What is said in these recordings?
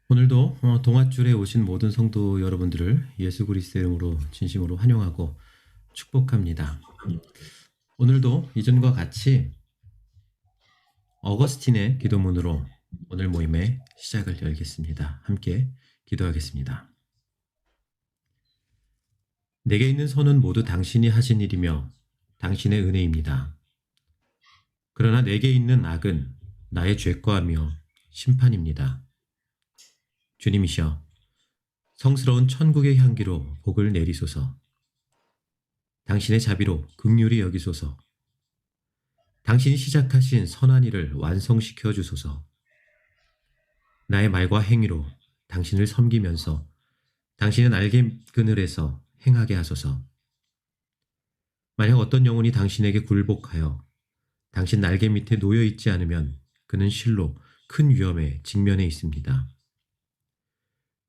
오늘도 동아줄에 오신 모든 성도 여러분들을 예수 그리스도의 이름으로 진심으로 환영하고 축복합니다. 오늘도 이전과 같이 어거스틴의 기도문으로 오늘 모임의 시작을 열겠습니다. 함께 기도하겠습니다. 내게 있는 선은 모두 당신이 하신 일이며 당신의 은혜입니다. 그러나 내게 있는 악은 나의 죄과하며 심판입니다. 주님이시여, 성스러운 천국의 향기로 복을 내리소서. 당신의 자비로 긍휼히 여기소서. 당신이 시작하신 선한 일을 완성시켜 주소서. 나의 말과 행위로 당신을 섬기면서 당신의 날개 그늘에서 행하게 하소서. 만약 어떤 영혼이 당신에게 굴복하여 당신 날개 밑에 놓여 있지 않으면 그는 실로 큰 위험에 직면해 있습니다.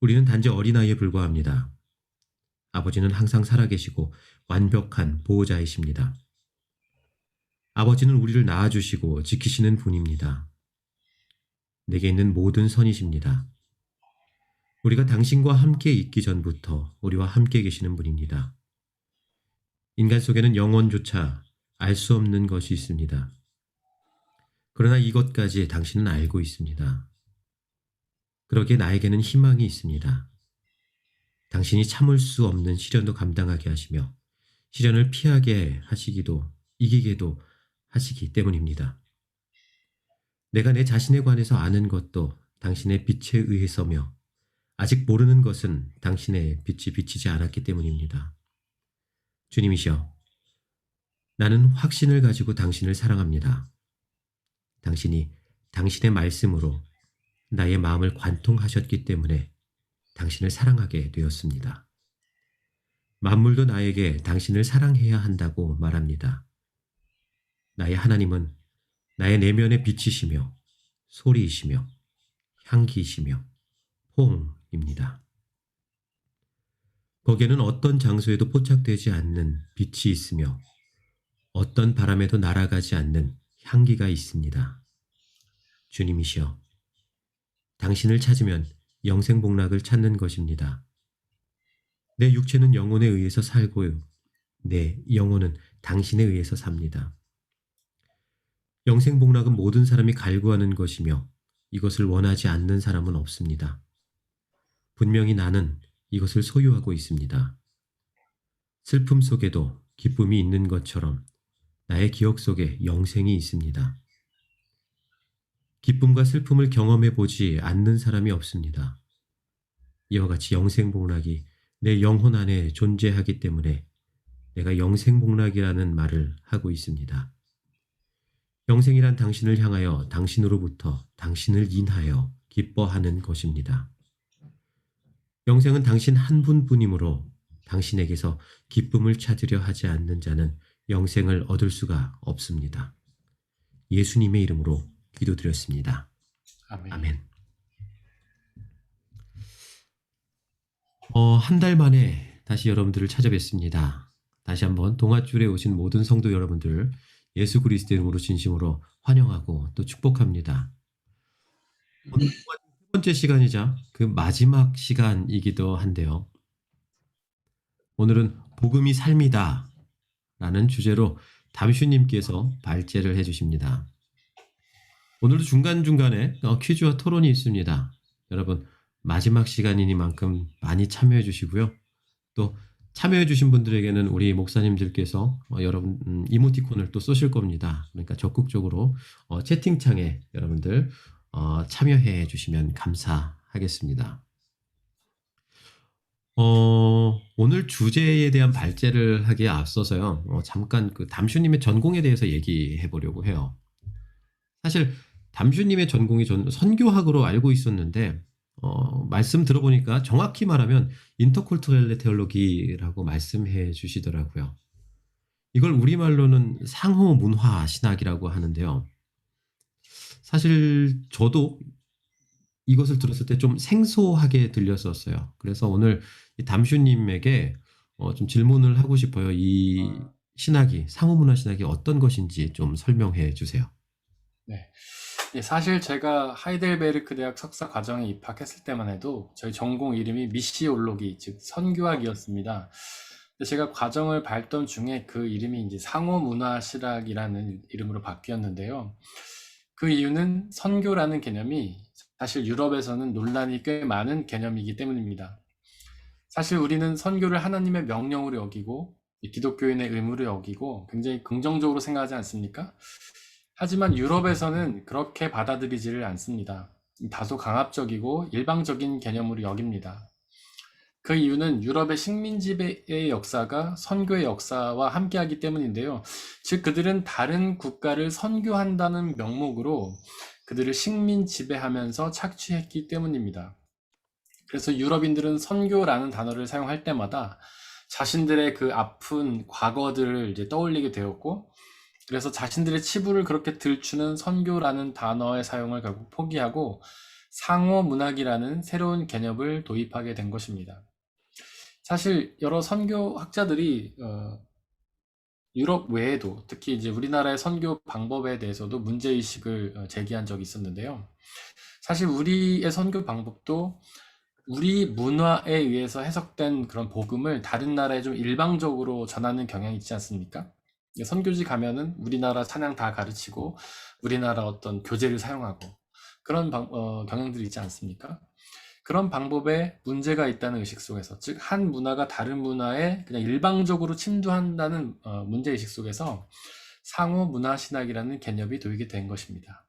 우리는 단지 어린아이에 불과합니다. 아버지는 항상 살아계시고 완벽한 보호자이십니다. 아버지는 우리를 낳아주시고 지키시는 분입니다. 내게 있는 모든 선이십니다. 우리가 당신과 함께 있기 전부터 우리와 함께 계시는 분입니다. 인간 속에는 영혼조차 알 수 없는 것이 있습니다. 그러나 이것까지 당신은 알고 있습니다. 그러기에 나에게는 희망이 있습니다. 당신이 참을 수 없는 시련도 감당하게 하시며 시련을 피하게 하시기도 이기게도 하시기 때문입니다. 내가 내 자신에 관해서 아는 것도 당신의 빛에 의해서며 아직 모르는 것은 당신의 빛이 비치지 않았기 때문입니다. 주님이시여, 나는 확신을 가지고 당신을 사랑합니다. 당신이 당신의 말씀으로 나의 마음을 관통하셨기 때문에 당신을 사랑하게 되었습니다. 만물도 나에게 당신을 사랑해야 한다고 말합니다. 나의 하나님은 나의 내면의 빛이시며 소리이시며 향기이시며 포옹입니다. 거기에는 어떤 장소에도 포착되지 않는 빛이 있으며 어떤 바람에도 날아가지 않는 향기가 있습니다. 주님이시여, 당신을 찾으면 영생복락을 찾는 것입니다. 내 육체는 영혼에 의해서 살고요. 내 영혼은 당신에 의해서 삽니다. 영생복락은 모든 사람이 갈구하는 것이며 이것을 원하지 않는 사람은 없습니다. 분명히 나는 이것을 소유하고 있습니다. 슬픔 속에도 기쁨이 있는 것처럼 나의 기억 속에 영생이 있습니다. 기쁨과 슬픔을 경험해 보지 않는 사람이 없습니다. 이와 같이 영생복락이 내 영혼 안에 존재하기 때문에 내가 영생복락이라는 말을 하고 있습니다. 영생이란 당신을 향하여 당신으로부터 당신을 인하여 기뻐하는 것입니다. 영생은 당신 한 분뿐이므로 당신에게서 기쁨을 찾으려 하지 않는 자는 영생을 얻을 수가 없습니다. 예수님의 이름으로 기도드렸습니다. 아멘. 한 달 만에 다시 여러분들을 찾아뵙습니다. 다시 한번 동아줄에 오신 모든 성도 여러분들 예수 그리스도 이름으로 진심으로 환영하고 또 축복합니다. 오늘 세 번째 시간이자 그 마지막 시간이기도 한데요. 오늘은 복음이 삶이다 라는 주제로 담슈님께서 발제를 해주십니다. 오늘도 중간중간에 퀴즈와 토론이 있습니다. 여러분 마지막 시간이니만큼 많이 참여해 주시고요. 또 참여해 주신 분들에게는 우리 목사님들께서 여러분 이모티콘을 또 쏘실 겁니다. 그러니까 적극적으로 채팅창에 여러분들 참여해 주시면 감사하겠습니다. 오늘 주제에 대한 발제를 하기에 앞서서요. 잠깐 그 담슈님의 전공에 대해서 얘기해 보려고 해요. 사실 담슈님의 전공이 전 선교학으로 알고 있었는데 말씀 들어보니까 정확히 말하면 인터컬투렐 테올로기라고 말씀해 주시더라고요. 이걸 우리말로는 상호 문화 신학이라고 하는데요. 사실 저도 이것을 들었을 때 좀 생소하게 들렸었어요. 그래서 오늘 이 담슈님에게 좀 질문을 하고 싶어요. 이 신학이, 상호문화 신학이 어떤 것인지 좀 설명해 주세요. 네. 예, 사실 제가 하이델베르크 대학 석사 과정에 입학했을 때만 해도 저희 전공 이름이 미시올로기, 즉 선교학이었습니다. 근데 제가 과정을 밟던 중에 그 이름이 이제 상호문화실학이라는 이름으로 바뀌었는데요. 그 이유는 선교라는 개념이 사실 유럽에서는 논란이 꽤 많은 개념이기 때문입니다. 사실 우리는 선교를 하나님의 명령으로 여기고 기독교인의 의무로 여기고 굉장히 긍정적으로 생각하지 않습니까? 하지만 유럽에서는 그렇게 받아들이지를 않습니다. 다소 강압적이고 일방적인 개념으로 여깁니다. 그 이유는 유럽의 식민 지배의 역사가 선교의 역사와 함께하기 때문인데요. 즉 그들은 다른 국가를 선교한다는 명목으로 그들을 식민 지배하면서 착취했기 때문입니다. 그래서 유럽인들은 선교라는 단어를 사용할 때마다 자신들의 그 아픈 과거들을 이제 떠올리게 되었고, 그래서 자신들의 치부를 그렇게 들추는 선교라는 단어의 사용을 결국 포기하고 상호문학이라는 새로운 개념을 도입하게 된 것입니다. 사실 여러 선교학자들이 유럽 외에도 특히 이제 우리나라의 선교 방법에 대해서도 문제의식을 제기한 적이 있었는데요. 사실 우리의 선교 방법도 우리 문화에 의해서 해석된 그런 복음을 다른 나라에 좀 일방적으로 전하는 경향이 있지 않습니까? 선교지 가면은 우리나라 찬양 다 가르치고 우리나라 어떤 교재를 사용하고 그런 경향들이 있지 않습니까? 그런 방법에 문제가 있다는 의식 속에서, 즉 한 문화가 다른 문화에 그냥 일방적으로 침투한다는 문제의식 속에서 상호 문화 신학이라는 개념이 도입이 된 것입니다.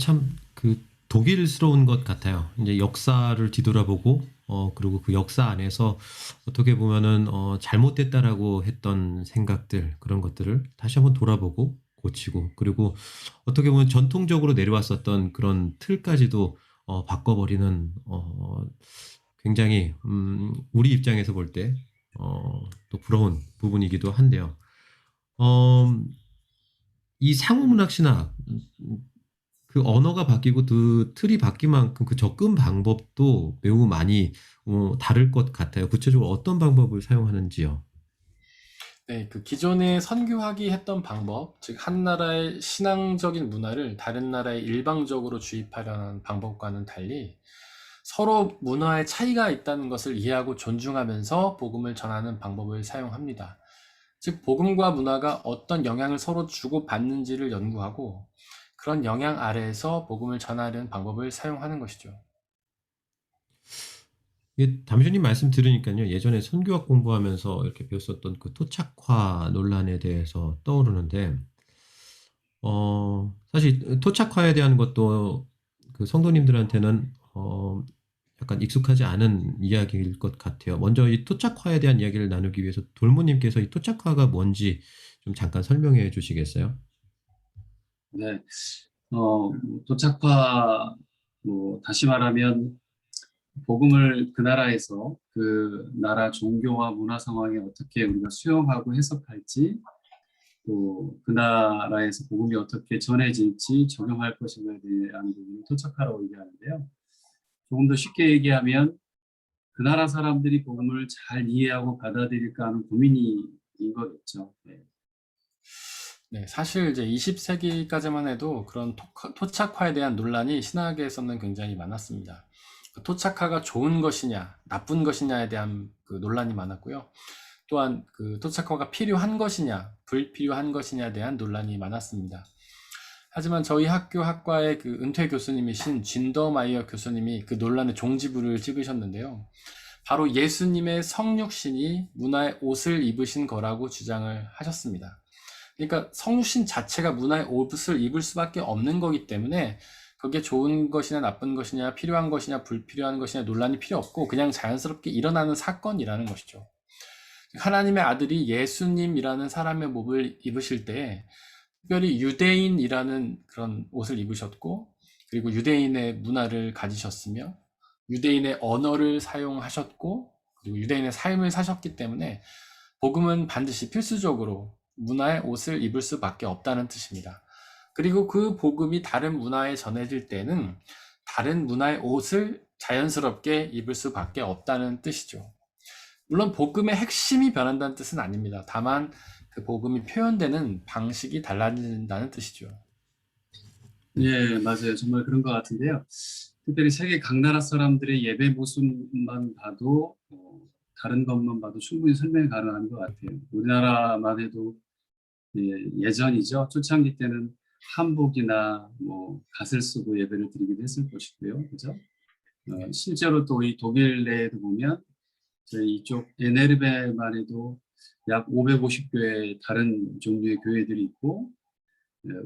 참 그 독일스러운 것 같아요. 이제 역사를 뒤돌아보고 그리고 그 역사 안에서 어떻게 보면은 잘못됐다라고 했던 생각들 그런 것들을 다시 한번 돌아보고 고치고 그리고 어떻게 보면 전통적으로 내려왔었던 그런 틀까지도 바꿔버리는 굉장히 우리 입장에서 볼 때 또 부러운 부분이기도 한데요. 어, 이 상호문학 신학 그 언어가 바뀌고 그 틀이 바뀐 만큼 그 접근 방법도 매우 많이 다를 것 같아요. 구체적으로 어떤 방법을 사용하는지요. 네, 그 기존의 선교학이 했던 방법, 즉 한 나라의 신앙적인 문화를 다른 나라에 일방적으로 주입하려는 방법과는 달리 서로 문화의 차이가 있다는 것을 이해하고 존중하면서 복음을 전하는 방법을 사용합니다. 즉 복음과 문화가 어떤 영향을 서로 주고받는지를 연구하고 그런 영향 아래에서 복음을 전하려는 방법을 사용하는 것이죠. 이게 담임님 말씀 들으니까요. 예전에 선교학 공부하면서 이렇게 배웠었던 그 토착화 논란에 대해서 떠오르는데 사실 토착화에 대한 것도 그 성도님들한테는 약간 익숙하지 않은 이야기일 것 같아요. 먼저 이 토착화에 대한 이야기를 나누기 위해서 돌모님께서 이 토착화가 뭔지 좀 잠깐 설명해 주시겠어요? 네, 도착화, 다시 말하면, 복음을 그 나라에서 그 나라 종교와 문화 상황에 어떻게 우리가 수용하고 해석할지, 또 그 나라에서 복음이 어떻게 전해질지 적용할 것인가에 대한 부분을 도착화라고 얘기하는데요. 조금 더 쉽게 얘기하면, 그 나라 사람들이 복음을 잘 이해하고 받아들일까 하는 고민인 거겠죠. 네. 네, 사실 이제 20세기까지만 해도 그런 토착화에 대한 논란이 신학에서는 굉장히 많았습니다. 그 토착화가 좋은 것이냐, 나쁜 것이냐에 대한 그 논란이 많았고요. 또한 그 토착화가 필요한 것이냐, 불필요한 것이냐에 대한 논란이 많았습니다. 하지만 저희 학교 학과의 그 은퇴 교수님이신 진더마이어 교수님이 그 논란의 종지부를 찍으셨는데요. 바로 예수님의 성육신이 문화의 옷을 입으신 거라고 주장을 하셨습니다. 그러니까 성신 자체가 문화의 옷을 입을 수밖에 없는 거기 때문에 그게 좋은 것이냐 나쁜 것이냐 필요한 것이냐 불필요한 것이냐 논란이 필요 없고 그냥 자연스럽게 일어나는 사건이라는 것이죠. 하나님의 아들이 예수님이라는 사람의 몸을 입으실 때 특별히 유대인이라는 그런 옷을 입으셨고 그리고 유대인의 문화를 가지셨으며 유대인의 언어를 사용하셨고 그리고 유대인의 삶을 사셨기 때문에 복음은 반드시 필수적으로 문화의 옷을 입을 수밖에 없다는 뜻입니다. 그리고 그 복음이 다른 문화에 전해질 때는 다른 문화의 옷을 자연스럽게 입을 수밖에 없다는 뜻이죠. 물론 복음의 핵심이 변한다는 뜻은 아닙니다. 다만 그 복음이 표현되는 방식이 달라진다는 뜻이죠. 예, 맞아요. 정말 그런 것 같은데요. 특별히 세계 각 나라 사람들의 예배 모습만 봐도 다른 것만 봐도 충분히 설명이 가능한 것 같아요. 우리나라만 해도 예전이죠. 초창기 때는 한복이나 뭐 갓을 쓰고 예배를 드리기도 했을 것이고요. 그죠? 실제로 또 이 독일 내에도 보면 저희 이쪽 NRB만 해도 약 550교회 다른 종류의 교회들이 있고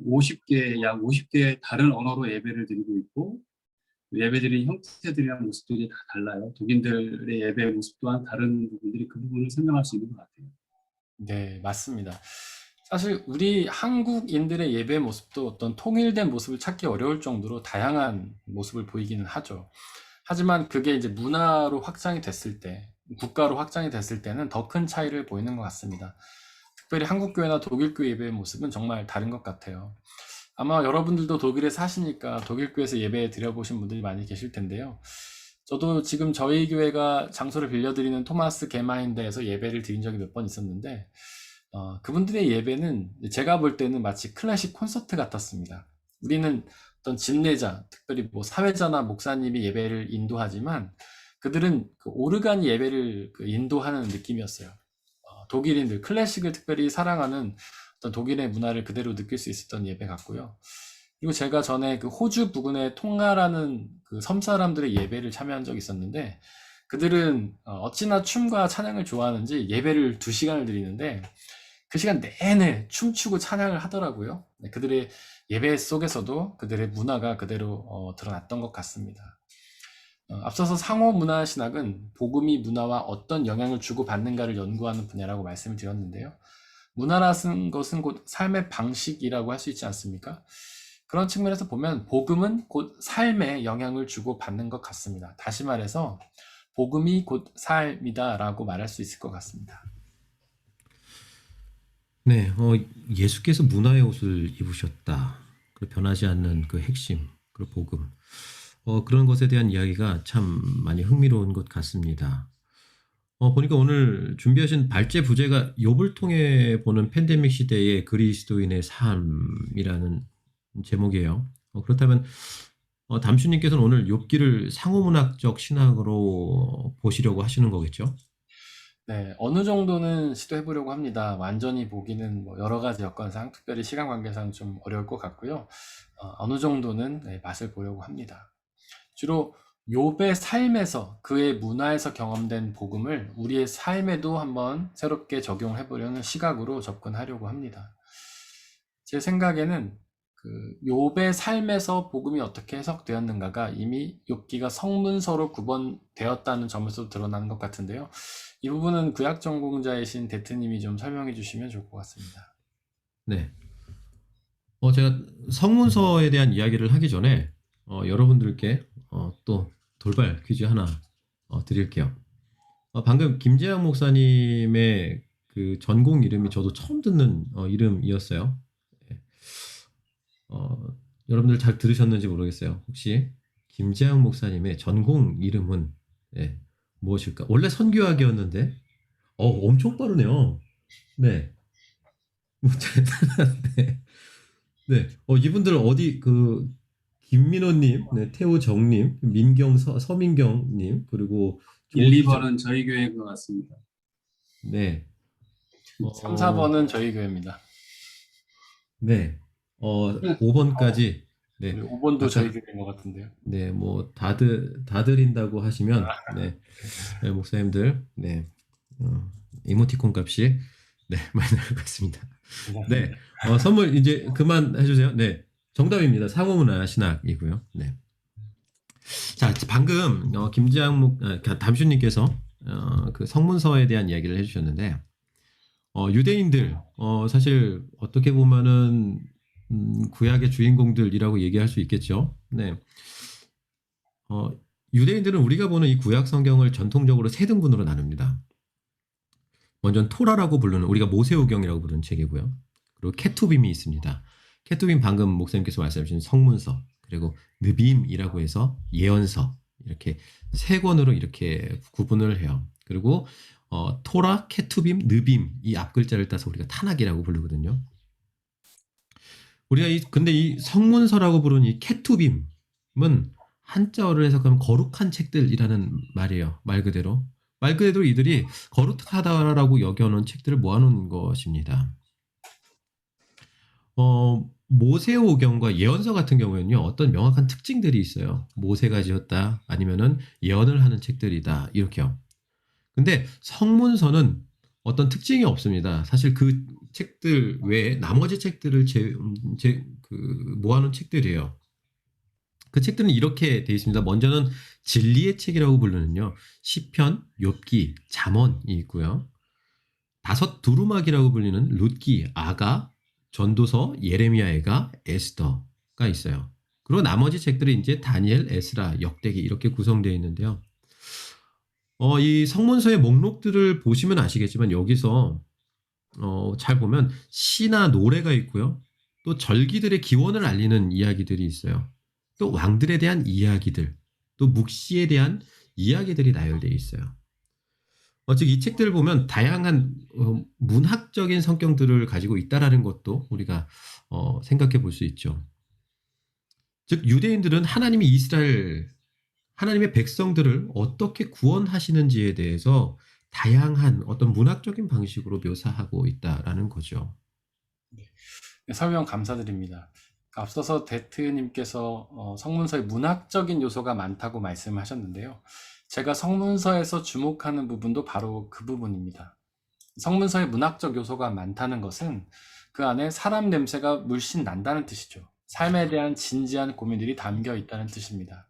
50개, 약 50개의 다른 언어로 예배를 드리고 있고 예배드리는 형태들이랑 모습들이 다 달라요. 독일들의 예배 모습 또한 다른 부분들이 그 부분을 설명할 수 있는 것 같아요. 네, 맞습니다. 사실 우리 한국인들의 예배 모습도 어떤 통일된 모습을 찾기 어려울 정도로 다양한 모습을 보이기는 하죠. 하지만 그게 이제 문화로 확장이 됐을 때, 국가로 확장이 됐을 때는 더 큰 차이를 보이는 것 같습니다. 특별히 한국 교회나 독일 교회 예배의 모습은 정말 다른 것 같아요. 아마 여러분들도 독일에 사시니까 독일 교회에서 예배 드려보신 분들이 많이 계실 텐데요. 저도 지금 저희 교회가 장소를 빌려드리는 토마스 게마인데에서 예배를 드린 적이 몇 번 있었는데 그분들의 예배는 제가 볼 때는 마치 클래식 콘서트 같았습니다. 우리는 어떤 진례자, 특별히 뭐 사회자나 목사님이 예배를 인도하지만 그들은 그 오르간 예배를 인도하는 느낌이었어요. 독일인들, 클래식을 특별히 사랑하는 어떤 독일의 문화를 그대로 느낄 수 있었던 예배 같고요. 그리고 제가 전에 그 호주 부근의 통가라는 그 섬 사람들의 예배를 참여한 적이 있었는데 그들은 어찌나 춤과 찬양을 좋아하는지 예배를 2시간을 드리는데 그 시간 내내 춤추고 찬양을 하더라고요. 네, 그들의 예배 속에서도 그들의 문화가 그대로 드러났던 것 같습니다. 앞서서 상호문화신학은 복음이 문화와 어떤 영향을 주고받는가를 연구하는 분야라고 말씀을 드렸는데요. 문화라는 것은 곧 삶의 방식이라고 할 수 있지 않습니까? 그런 측면에서 보면 복음은 곧 삶에 영향을 주고받는 것 같습니다. 다시 말해서 복음이 곧 삶이다라고 말할 수 있을 것 같습니다. 네, 예수께서 문화의 옷을 입으셨다. 그리고 변하지 않는 그 핵심, 그리고 복음. 그런 것에 대한 이야기가 참 많이 흥미로운 것 같습니다. 보니까 오늘 준비하신 발제 부제가 욥을 통해 보는 팬데믹 시대의 그리스도인의 삶이라는 제목이에요. 그렇다면 담슈님께서는 오늘 욥기를 상호문학적 신학으로 보시려고 하시는 거겠죠? 네, 어느 정도는 시도해보려고 합니다. 완전히 보기는 뭐 여러 가지 여건상, 특별히 시간 관계상 좀 어려울 것 같고요. 어느 정도는 맛을 보려고 합니다. 주로 욥의 삶에서 그의 문화에서 경험된 복음을 우리의 삶에도 한번 새롭게 적용해 보려는 시각으로 접근하려고 합니다. 제 생각에는 그 욥의 삶에서 복음이 어떻게 해석되었는가가 이미 욥기가 성문서로 구본되었다는 점에서 드러나는 것 같은데요. 이 부분은 구약 전공자이신 데트님이 좀 설명해 주시면 좋을 것 같습니다. 네. 제가 성문서에 대한 이야기를 하기 전에 여러분들께 또 돌발 퀴즈 하나 드릴게요. 방금 김재학 목사님의 그 전공 이름이 저도 처음 듣는 이름이었어요. 여러분들 잘 들으셨는지 모르겠어요. 혹시 김재학 목사님의 전공 이름은 무엇일까? 원래 선교학이었는데 엄청 빠르네요. 네. 네. 네. 이분들 어디 김민호님, 네, 태우정님, 서민경님, 그리고 1, 2번은 저희 교회인 것 같습니다. 네. 3, 4번은 저희 교회입니다. 네. 5번까지. 네. 5번도 저희 교회인 것 같은데요. 네, 뭐 다 드린다고 하시면 네, 목사님들 네. 이모티콘 값이 많이 나올 것 같습니다. 네. 선물 이제 그만 해주세요. 네. 정답입니다. 상호문화 신학이고요. 네. 자, 방금 김지향 담슈님께서 그 성문서에 대한 이야기를 해주셨는데 유대인들 사실 어떻게 보면은 구약의 주인공들이라고 얘기할 수 있겠죠. 네. 유대인들은 우리가 보는 이 구약 성경을 전통적으로 3등분으로 나눕니다. 먼저 토라라고 부르는 우리가 모세오경이라고 부르는 책이고요. 그리고 케투빔이 있습니다. 케투빔 방금 목사님께서 말씀하신 성문서, 그리고 느빔이라고 해서 예언서, 이렇게 세 권으로 이렇게 구분을 해요. 그리고 토라, 케투빔, 느빔 이 앞글자를 따서 우리가 타낙이라고 부르거든요. 우리가 근데 이 성문서라고 부르는 이 케투빔은 한자어를 해석하면 거룩한 책들이라는 말이에요. 말 그대로 이들이 거룩하다라고 여겨놓은 책들을 모아놓은 것입니다. 모세오경과 예언서 같은 경우에는요, 어떤 명확한 특징들이 있어요. 모세가 지었다, 아니면은 예언을 하는 책들이다, 이렇게요. 근데 성문서는 어떤 특징이 없습니다. 사실 그 책들 외에 나머지 책들을 모아놓은 책들이에요. 그 책들은 이렇게 되어 있습니다. 먼저는 진리의 책이라고 부르는요, 시편, 욥기, 잠언이 있고요. 다섯 두루마기라고 불리는 룻기, 아가, 전도서, 예레미야애가, 에스더가 있어요. 그리고 나머지 책들이 이제 다니엘, 에스라, 역대기 이렇게 구성되어 있는데요. 이 성문서의 목록들을 보시면 아시겠지만 여기서 잘 보면 시나 노래가 있고요. 또 절기들의 기원을 알리는 이야기들이 있어요. 또 왕들에 대한 이야기들, 또 묵시에 대한 이야기들이 나열되어 있어요. 즉 이 책들을 보면 다양한 문학적인 성격들을 가지고 있다라는 것도 우리가 생각해 볼 수 있죠. 즉 유대인들은 하나님이 하나님의 백성들을 어떻게 구원하시는지에 대해서 다양한 어떤 문학적인 방식으로 묘사하고 있다라는 거죠. 네, 설명 감사드립니다. 앞서서 데트님께서 성문서에 문학적인 요소가 많다고 말씀하셨는데요. 제가 성문서에서 주목하는 부분도 바로 그 부분입니다. 성문서에 문학적 요소가 많다는 것은 그 안에 사람 냄새가 물씬 난다는 뜻이죠. 삶에 대한 진지한 고민들이 담겨 있다는 뜻입니다.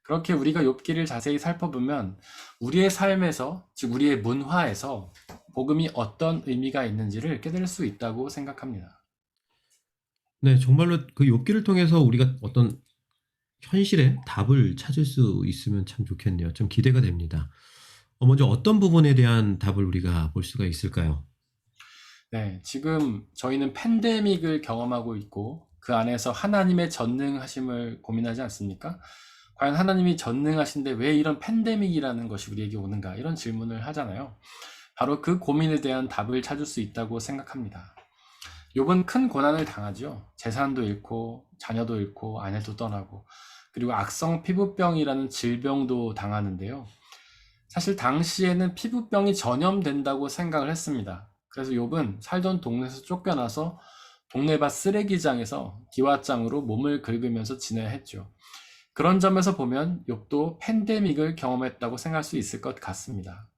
그렇게 우리가 욥기를 자세히 살펴보면 우리의 삶에서, 즉 우리의 문화에서 복음이 어떤 의미가 있는지를 깨달을 수 있다고 생각합니다. 네, 정말로 그 욥기를 통해서 우리가 어떤 현실의 답을 찾을 수 있으면 참 좋겠네요. 좀 기대가 됩니다. 먼저 어떤 부분에 대한 답을 우리가 볼 수가 있을까요? 네, 지금 저희는 팬데믹을 경험하고 있고 그 안에서 하나님의 전능하심을 고민하지 않습니까? 과연 하나님이 전능하신데 왜 이런 팬데믹이라는 것이 우리에게 오는가? 이런 질문을 하잖아요. 바로 그 고민에 대한 답을 찾을 수 있다고 생각합니다. 욥은 큰 고난을 당하죠. 재산도 잃고 자녀도 잃고 아내도 떠나고 그리고 악성 피부병이라는 질병도 당하는데요. 사실 당시에는 피부병이 전염된다고 생각을 했습니다. 그래서 욥은 살던 동네에서 쫓겨나서 동네밭 쓰레기장에서 기와장으로 몸을 긁으면서 지내야 했죠. 그런 점에서 보면 욥도 팬데믹을 경험했다고 생각할 수 있을 것 같습니다.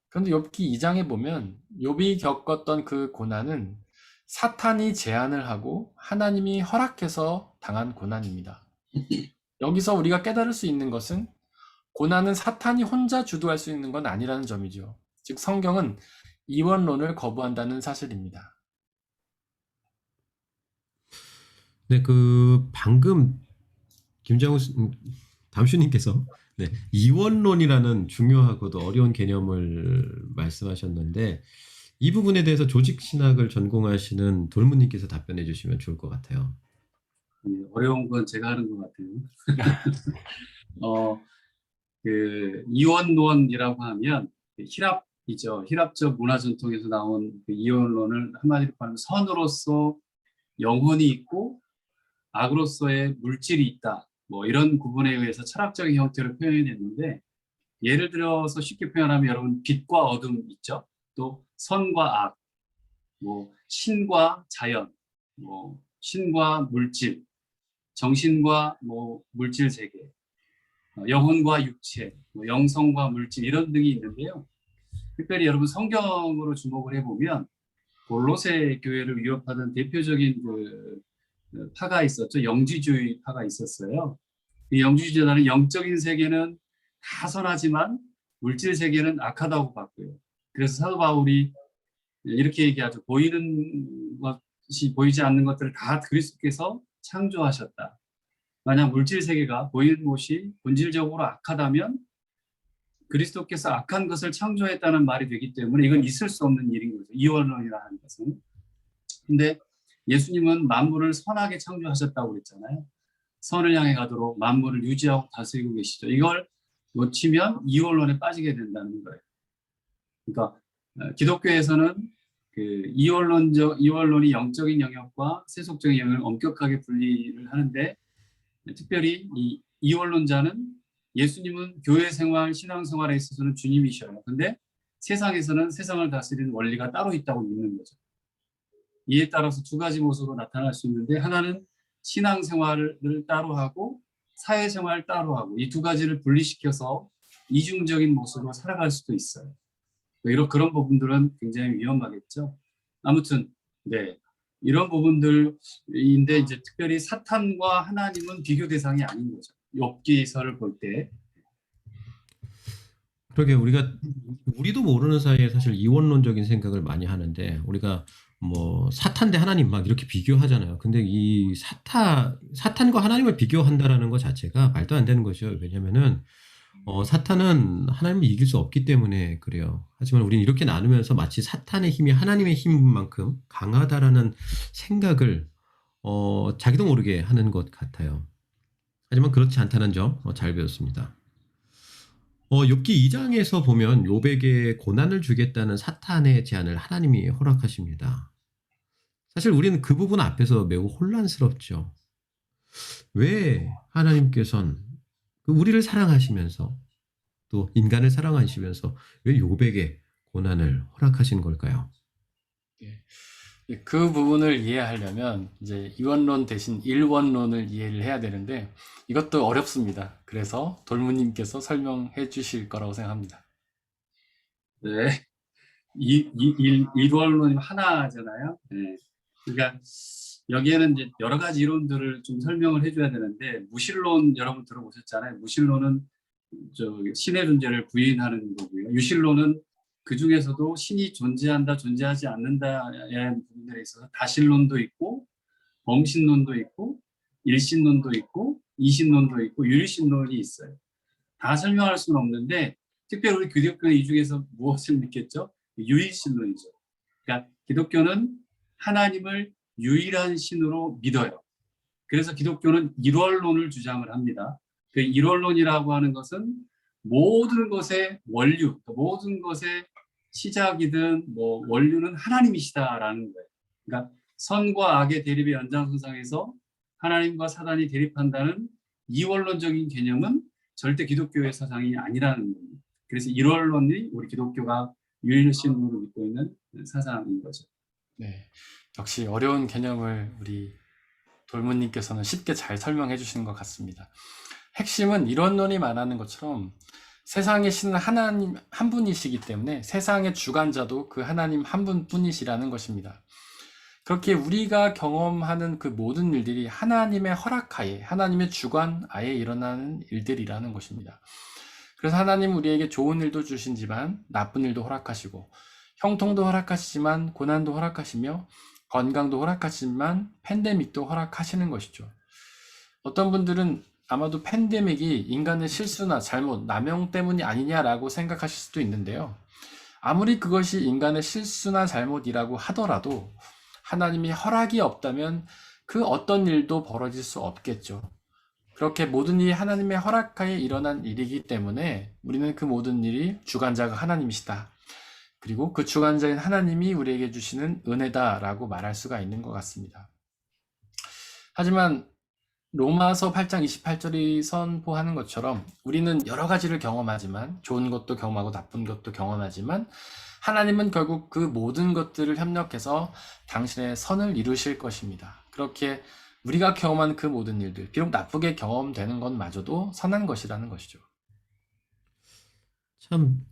그런데 욥기 2장에 보면 욥이 겪었던 그 고난은 사탄이 제안을 하고 하나님이 허락해서 당한 고난입니다. 여기서 우리가 깨달을 수 있는 것은 고난은 사탄이 혼자 주도할 수 있는 건 아니라는 점이죠. 즉 성경은 이원론을 거부한다는 사실입니다. 네, 방금 김장우 담슈님께서 네, 이원론이라는 중요하고도 어려운 개념을 말씀하셨는데 이 부분에 대해서 조직신학을 전공하시는 돌무님께서 답변해 주시면 좋을 것 같아요. 어려운 건 제가 하는 것 같아요. 이원론이라고 하면 히랍이죠. 히랍적 문화 전통에서 나온 그 이원론을 한마디로 말하면 선으로서 영혼이 있고 악으로서의 물질이 있다. 뭐 이런 구분에 의해서 철학적인 형태로 표현했는데 예를 들어서 쉽게 표현하면 여러분 빛과 어둠 있죠. 또 선과 악, 뭐 신과 자연, 뭐 신과 물질, 정신과 뭐 물질 세계, 영혼과 육체, 뭐 영성과 물질 이런 등이 있는데요. 특별히 여러분 성경으로 주목을 해보면 골로새 교회를 위협하던 대표적인 그 파가 있었죠. 영지주의 파가 있었어요. 이 영지주의자는 영적인 세계는 다 선하지만 물질 세계는 악하다고 봤고요. 그래서 사도 바울이 이렇게 얘기하죠. 보이는 것이 보이지 않는 것들을 다 그리스도께서 창조하셨다. 만약 물질 세계가 보이는 것이 본질적으로 악하다면 그리스도께서 악한 것을 창조했다는 말이 되기 때문에 이건 있을 수 없는 일인 거죠. 이원론이라는 것은. 근데 예수님은 만물을 선하게 창조하셨다고 그랬잖아요. 선을 향해 가도록 만물을 유지하고 다스리고 계시죠. 이걸 놓치면 이원론에 빠지게 된다는 거예요. 그러니까 기독교에서는 그 이원론이 영적인 영역과 세속적인 영역을 엄격하게 분리를 하는데, 특별히 이 이원론자는 예수님은 교회 생활, 신앙 생활에 있어서는 주님이셔요. 근데 세상에서는 세상을 다스리는 원리가 따로 있다고 믿는 거죠. 이에 따라서 두 가지 모습으로 나타날 수 있는데, 하나는 신앙 생활을 따로 하고 사회 생활을 따로 하고, 이 두 가지를 분리시켜서 이중적인 모습으로 살아갈 수도 있어요. 그런 부분들은 굉장히 위험하겠죠. 아무튼 네, 이런 부분들인데, 이제 특별히 사탄과 하나님은 비교 대상이 아닌 거죠. 욥기서를 볼 때. 그러게 우리도 모르는 사이에 사실 이원론적인 생각을 많이 하는데, 우리가 뭐 사탄 대 하나님 막 이렇게 비교하잖아요. 근데 이 사탄과 하나님을 비교한다라는 것 자체가 말도 안 되는 거죠. 왜냐면은 사탄은 하나님을 이길 수 없기 때문에 그래요. 하지만 우리는 이렇게 나누면서 마치 사탄의 힘이 하나님의 힘만큼 강하다라는 생각을 자기도 모르게 하는 것 같아요. 하지만 그렇지 않다는 점 잘 배웠습니다. 욥기 2장에서 보면 욥에게 고난을 주겠다는 사탄의 제안을 하나님이 허락하십니다. 사실 우리는 그 부분 앞에서 매우 혼란스럽죠. 왜 하나님께서는 우리를 사랑하시면서 또 인간을 사랑하시면서 왜 욥에게 고난을 허락하신 걸까요? 그 부분을 이해하려면 이제 이원론 대신 일원론을 이해를 해야 되는데, 이것도 어렵습니다. 그래서 돌무님께서 설명해 주실 거라고 생각합니다. 네, 일원론이 하나잖아요. 네. 그러니까 여기에는 이제 여러 가지 이론들을 좀 설명을 해줘야 되는데, 무신론 여러분 들어보셨잖아요. 무신론은 신의 존재를 부인하는 거고요. 유신론은 그 중에서도 신이 존재한다, 존재하지 않는다의 부분들에 있어서 다신론도 있고, 범신론도 있고, 일신론도 있고, 이신론도 있고, 유리신론이 있어요. 다 설명할 수는 없는데, 특별히 우리 기독교는 이 중에서 무엇을 믿겠죠? 유일신론이죠. 그러니까 기독교는 하나님을 유일한 신으로 믿어요. 그래서 기독교는 일원론을 주장을 합니다. 그 일원론이라고 하는 것은 모든 것의 원류, 모든 것의 시작이든 뭐 원류는 하나님이시다라는 거예요. 그러니까 선과 악의 대립의 연장선상에서 하나님과 사단이 대립한다는 이원론적인 개념은 절대 기독교의 사상이 아니라는 겁니다. 그래서 일원론이 우리 기독교가 유일신으로 믿고 있는 사상인 거죠. 네, 역시 어려운 개념을 우리 돌무님께서는 쉽게 잘 설명해 주시는 것 같습니다. 핵심은 이원론이 말하는 것처럼 세상의 신은 하나님 한 분이시기 때문에 세상의 주관자도 그 하나님 한 분뿐이시라는 것입니다. 그렇게 우리가 경험하는 그 모든 일들이 하나님의 허락하에, 하나님의 주관하에 일어나는 일들이라는 것입니다. 그래서 하나님 우리에게 좋은 일도 주시지만 나쁜 일도 허락하시고, 형통도 허락하시지만 고난도 허락하시며, 건강도 허락하시지만 팬데믹도 허락하시는 것이죠. 어떤 분들은 아마도 팬데믹이 인간의 실수나 잘못, 남용 때문이 아니냐라고 생각하실 수도 있는데요. 아무리 그것이 인간의 실수나 잘못이라고 하더라도 하나님이 허락이 없다면 그 어떤 일도 벌어질 수 없겠죠. 그렇게 모든 일이 하나님의 허락하에 일어난 일이기 때문에 우리는 그 모든 일이 주관자가 하나님이시다, 그리고 그 주관자인 하나님이 우리에게 주시는 은혜다라고 말할 수가 있는 것 같습니다. 하지만 로마서 8장 28절이 선포하는 것처럼 우리는 여러 가지를 경험하지만, 좋은 것도 경험하고 나쁜 것도 경험하지만, 하나님은 결국 그 모든 것들을 협력해서 당신의 선을 이루실 것입니다. 그렇게 우리가 경험한 그 모든 일들, 비록 나쁘게 경험되는 것마저도 선한 것이라는 것이죠. 참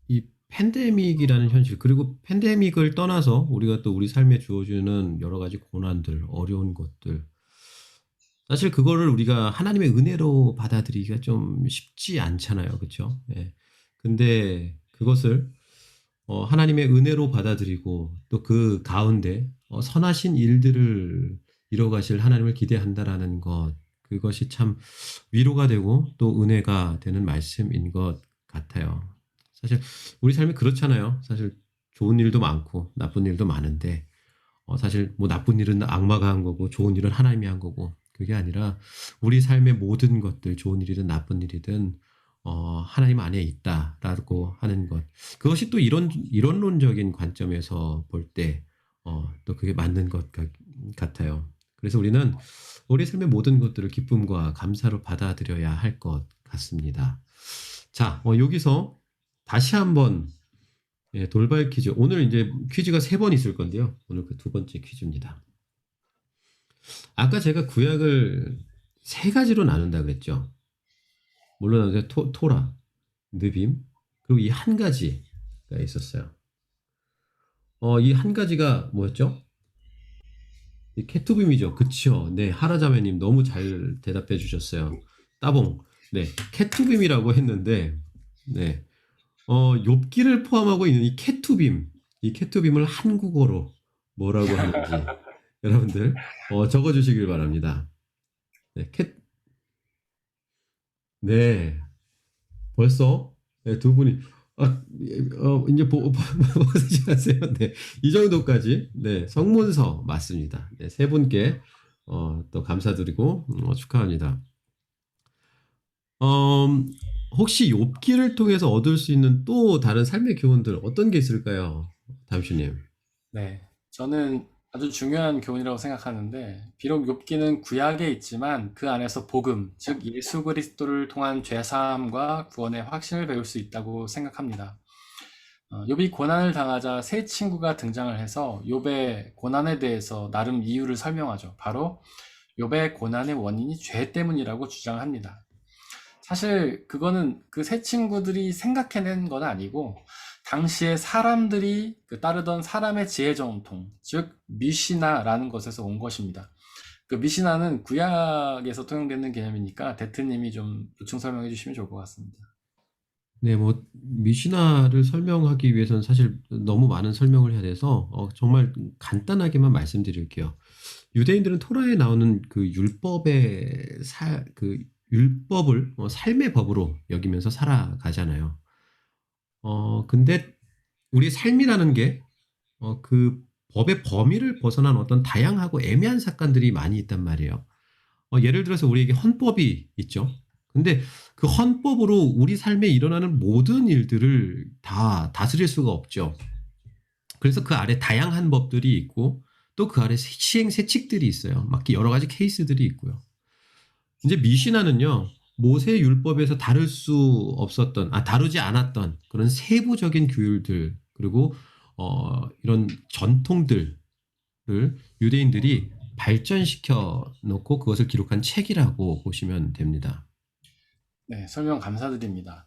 이 팬데믹이라는 현실, 그리고 팬데믹을 떠나서 우리가 또 우리 삶에 주어주는 여러 가지 고난들, 어려운 것들, 사실 그거를 우리가 하나님의 은혜로 받아들이기가 좀 쉽지 않잖아요. 그렇죠? 예. 근데 그것을 하나님의 은혜로 받아들이고 또 그 가운데 선하신 일들을 이뤄가실 하나님을 기대한다라는 것, 그것이 참 위로가 되고 또 은혜가 되는 말씀인 것 같아요. 사실 우리 삶이 그렇잖아요. 사실 좋은 일도 많고 나쁜 일도 많은데 사실 뭐 나쁜 일은 악마가 한 거고 좋은 일은 하나님이 한 거고 그게 아니라 우리 삶의 모든 것들 좋은 일이든 나쁜 일이든 하나님 안에 있다라고 하는 것. 그것이 또 이론론적인 관점에서 볼 때 또 그게 맞는 것 같아요. 그래서 우리는 우리 삶의 모든 것들을 기쁨과 감사로 받아들여야 할 것 같습니다. 자, 여기서 다시 한번 돌발 퀴즈. 오늘 이제 퀴즈가 3번 있을 건데요. 오늘 그 2번째 퀴즈입니다. 아까 제가 구약을 3가지로 나눈다 그랬죠. 물론 이제 토라, 느빔, 그리고 이 한 가지가 있었어요. 이 한 가지가 뭐였죠? 이 케투빔이죠. 그쵸. 네, 하라자매님 너무 잘 대답해 주셨어요. 따봉. 네, 케투빔이라고 했는데, 네, 욥기를 포함하고 있는 이 케투빔을 한국어로 뭐라고 하는지 여러분들 적어주시길 바랍니다. 네, 네, 벌써 네, 2분이 이제 보시지 마세요. 네, 이 정도까지 네, 성문서 맞습니다. 네, 3분께 또 감사드리고 축하합니다. 혹시 욥기를 통해서 얻을 수 있는 또 다른 삶의 교훈들 어떤 게 있을까요? 담슈님. 네, 저는 아주 중요한 교훈이라고 생각하는데, 비록 욥기는 구약에 있지만 그 안에서 복음, 즉 예수 그리스도를 통한 죄사함과 구원의 확신을 배울 수 있다고 생각합니다. 욥이 고난을 당하자 세 친구가 등장을 해서 욥의 고난에 대해서 나름 이유를 설명하죠. 바로 욥의 고난의 원인이 죄 때문이라고 주장합니다. 사실 그거는 그 세 친구들이 생각해낸 건 아니고 당시에 사람들이 따르던 사람의 지혜 정통, 즉 미시나라는 것에서 온 것입니다. 그 미시나는 구약에서 통용되는 개념이니까 대트님이 좀 보충 설명해 주시면 좋을 것 같습니다. 네, 뭐 미시나를 설명하기 위해서는 사실 너무 많은 설명을 해야 돼서 정말 간단하게만 말씀드릴게요. 유대인들은 토라에 나오는 그 율법을 삶의 법으로 여기면서 살아가잖아요. 근데 우리 삶이라는 게 그 법의 범위를 벗어난 어떤 다양하고 애매한 사건들이 많이 있단 말이에요. 예를 들어서 우리에게 헌법이 있죠. 근데 그 헌법으로 우리 삶에 일어나는 모든 일들을 다 다스릴 수가 없죠. 그래서 그 아래 다양한 법들이 있고 또 그 아래 시행 세칙들이 있어요. 막 여러 가지 케이스들이 있고요. 이제 미시나는요. 모세 율법에서 다루지 않았던 그런 세부적인 규율들 그리고 이런 전통들을 유대인들이 발전시켜 놓고 그것을 기록한 책이라고 보시면 됩니다. 네, 설명 감사드립니다.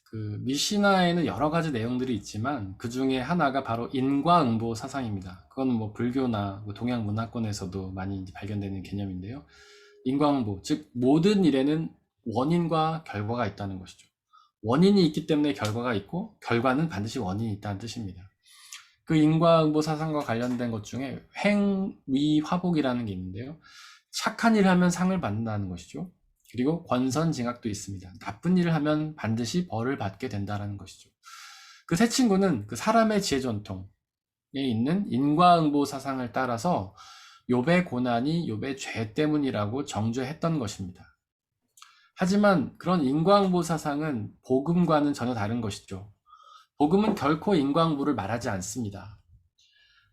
그 미시나에는 여러 가지 내용들이 있지만 그 중에 하나가 바로 인과응보 사상입니다. 그건 뭐 불교나 뭐 동양 문화권에서도 많이 이제 발견되는 개념인데요. 인과응보, 즉 모든 일에는 원인과 결과가 있다는 것이죠. 원인이 있기 때문에 결과가 있고 결과는 반드시 원인이 있다는 뜻입니다. 그 인과응보 사상과 관련된 것 중에 행위화복이라는 게 있는데요. 착한 일을 하면 상을 받는다는 것이죠. 그리고 권선징악도 있습니다. 나쁜 일을 하면 반드시 벌을 받게 된다는 것이죠. 그 세 친구는 그 사람의 지혜 전통에 있는 인과응보 사상을 따라서 욥의 고난이 욥의 죄 때문이라고 정죄했던 것입니다. 하지만 그런 인과응보 사상은 복음과는 전혀 다른 것이죠. 복음은 결코 인과응보를 말하지 않습니다.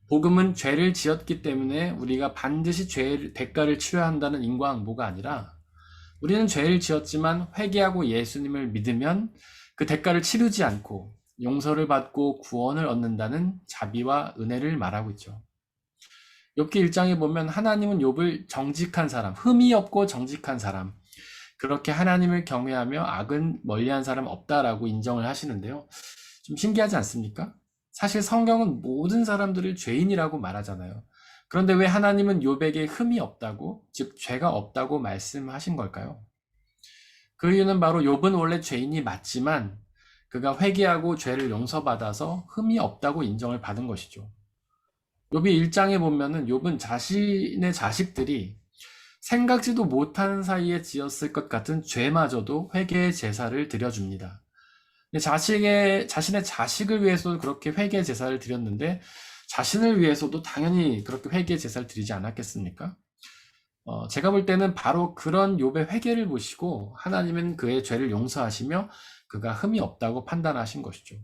복음은 죄를 지었기 때문에 우리가 반드시 죄의 대가를 치러야 한다는 인과응보가 아니라 우리는 죄를 지었지만 회개하고 예수님을 믿으면 그 대가를 치르지 않고 용서를 받고 구원을 얻는다는 자비와 은혜를 말하고 있죠. 욥기 1장에 보면 하나님은 욥을 정직한 사람, 흠이 없고 정직한 사람, 그렇게 하나님을 경외하며 악은 멀리한 사람 없다라고 인정을 하시는데요. 좀 신기하지 않습니까? 사실 성경은 모든 사람들을 죄인이라고 말하잖아요. 그런데 왜 하나님은 욥에게 흠이 없다고, 즉 죄가 없다고 말씀하신 걸까요? 그 이유는 바로 욥은 원래 죄인이 맞지만 그가 회개하고 죄를 용서받아서 흠이 없다고 인정을 받은 것이죠. 욥이 1장에 보면은 욥은 자신의 자식들이 생각지도 못한 사이에 지었을 것 같은 죄마저도 회개의 제사를 드려줍니다. 자신의 자식을 위해서 그렇게 회개의 제사를 드렸는데 자신을 위해서도 당연히 그렇게 회개 제사를 드리지 않았겠습니까? 제가 볼 때는 바로 그런 욥의 회개를 보시고 하나님은 그의 죄를 용서하시며 그가 흠이 없다고 판단하신 것이죠.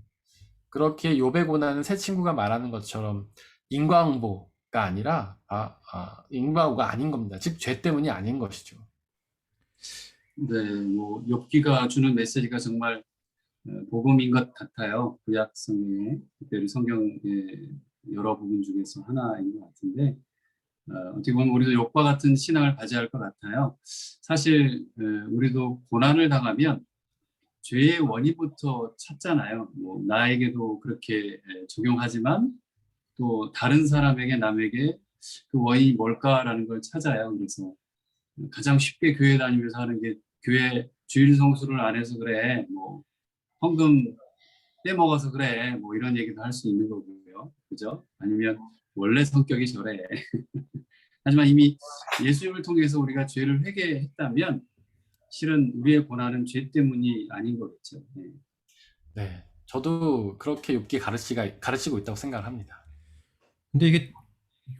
그렇게 욥의 고난은 새 친구가 말하는 것처럼 인과응보가 아니라 인과응보가 아닌 겁니다. 즉 죄 때문이 아닌 것이죠. 네, 뭐 욥기가 주는 메시지가 정말 복음인 것 같아요. 구약 성경에, 특별히 성경의 여러 부분 중에서 하나인 것 같은데, 어떻게 보면 우리도 욥과 같은 신앙을 가져야 할 것 같아요. 사실 우리도 고난을 당하면 죄의 원인부터 찾잖아요. 뭐 나에게도 그렇게 적용하지만 또 다른 사람에게, 남에게 그 원인이 뭘까라는 걸 찾아요. 그래서 가장 쉽게 교회 다니면서 하는 게, 교회 주일 성수를 안 해서 그래, 뭐 헌금 빼먹어서 그래, 뭐 이런 얘기도 할 수 있는 거고요. 그죠? 아니면 원래 성격이 저래. 하지만 이미 예수님을 통해서 우리가 죄를 회개했다면 실은 우리의 고난은 죄 때문이 아닌 거겠죠. 네. 네, 저도 그렇게 욥기 가르치고 있다고 생각을 합니다. 근데 이게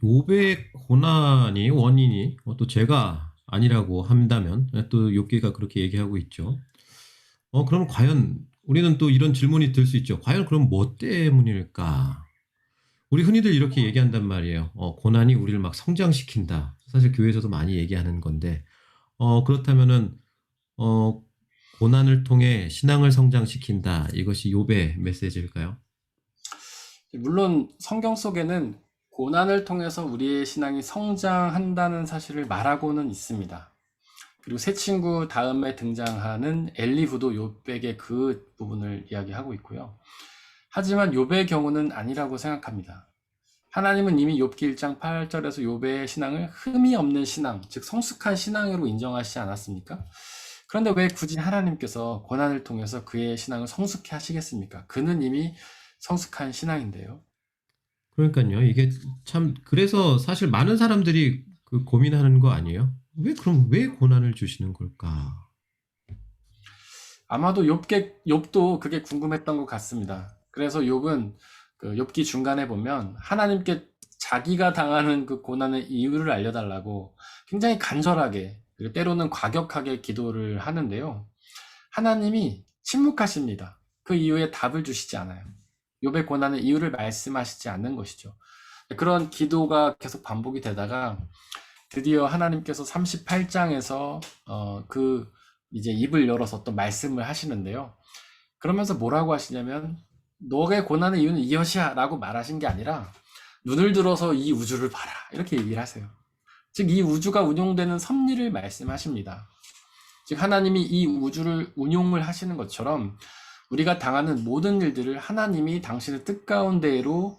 욥의 고난이 원인이 또 죄가 아니라고 한다면 또 욥기가 그렇게 얘기하고 있죠. 그럼 과연 우리는 또 이런 질문이 들 수 있죠. 과연 그럼 뭐 때문일까? 우리 흔히들 이렇게 얘기한단 말이에요. 고난이 우리를 막 성장시킨다. 사실 교회에서도 많이 얘기하는 건데, 그렇다면은 고난을 통해 신앙을 성장시킨다. 이것이 욥의 메시지일까요? 물론 성경 속에는 고난을 통해서 우리의 신앙이 성장한다는 사실을 말하고는 있습니다. 그리고 새 친구 다음에 등장하는 엘리후도 욥에게 그 부분을 이야기하고 있고요. 하지만 욥의 경우는 아니라고 생각합니다. 하나님은 이미 욥기 1장 8절에서 욥의 신앙을 흠이 없는 신앙, 즉 성숙한 신앙으로 인정하시지 않았습니까? 그런데 왜 굳이 하나님께서 고난을 통해서 그의 신앙을 성숙해 하시겠습니까? 그는 이미 성숙한 신앙인데요. 그러니까요. 이게 참 그래서 사실 많은 사람들이 그 고민하는 거 아니에요? 그럼 왜 고난을 주시는 걸까? 아마도 욥도 그게 궁금했던 것 같습니다. 그래서 욥은 그 욥기 중간에 보면 하나님께 자기가 당하는 그 고난의 이유를 알려달라고 굉장히 간절하게, 그리고 때로는 과격하게 기도를 하는데요. 하나님이 침묵하십니다. 그 이유에 답을 주시지 않아요. 욥의 고난의 이유를 말씀하시지 않는 것이죠. 그런 기도가 계속 반복이 되다가 드디어 하나님께서 38장에서 그 이제 입을 열어서 또 말씀을 하시는데요. 그러면서 뭐라고 하시냐면, 너의 고난의 이유는 이것이야 라고 말하신 게 아니라 눈을 들어서 이 우주를 봐라, 이렇게 얘기를 하세요. 즉 이 우주가 운용되는 섭리를 말씀하십니다. 즉 하나님이 이 우주를 운용을 하시는 것처럼 우리가 당하는 모든 일들을 하나님이 당신의 뜻 가운데로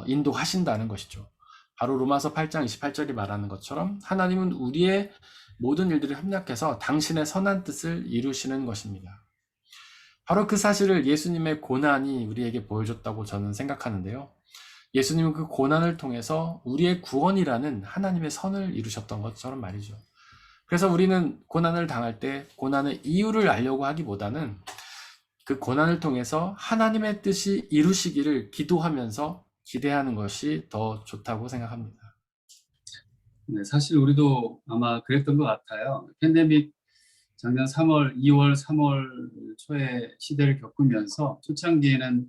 인도하신다는 것이죠. 바로 로마서 8장 28절이 말하는 것처럼 하나님은 우리의 모든 일들을 협력해서 당신의 선한 뜻을 이루시는 것입니다. 바로 그 사실을 예수님의 고난이 우리에게 보여줬다고 저는 생각하는데요. 예수님은 그 고난을 통해서 우리의 구원이라는 하나님의 선을 이루셨던 것처럼 말이죠. 그래서 우리는 고난을 당할 때 고난의 이유를 알려고 하기보다는 그 고난을 통해서 하나님의 뜻이 이루시기를 기도하면서 기대하는 것이 더 좋다고 생각합니다. 네, 사실 우리도 아마 그랬던 것 같아요. 팬데믹 작년 2월, 3월 초에 시대를 겪으면서 초창기에는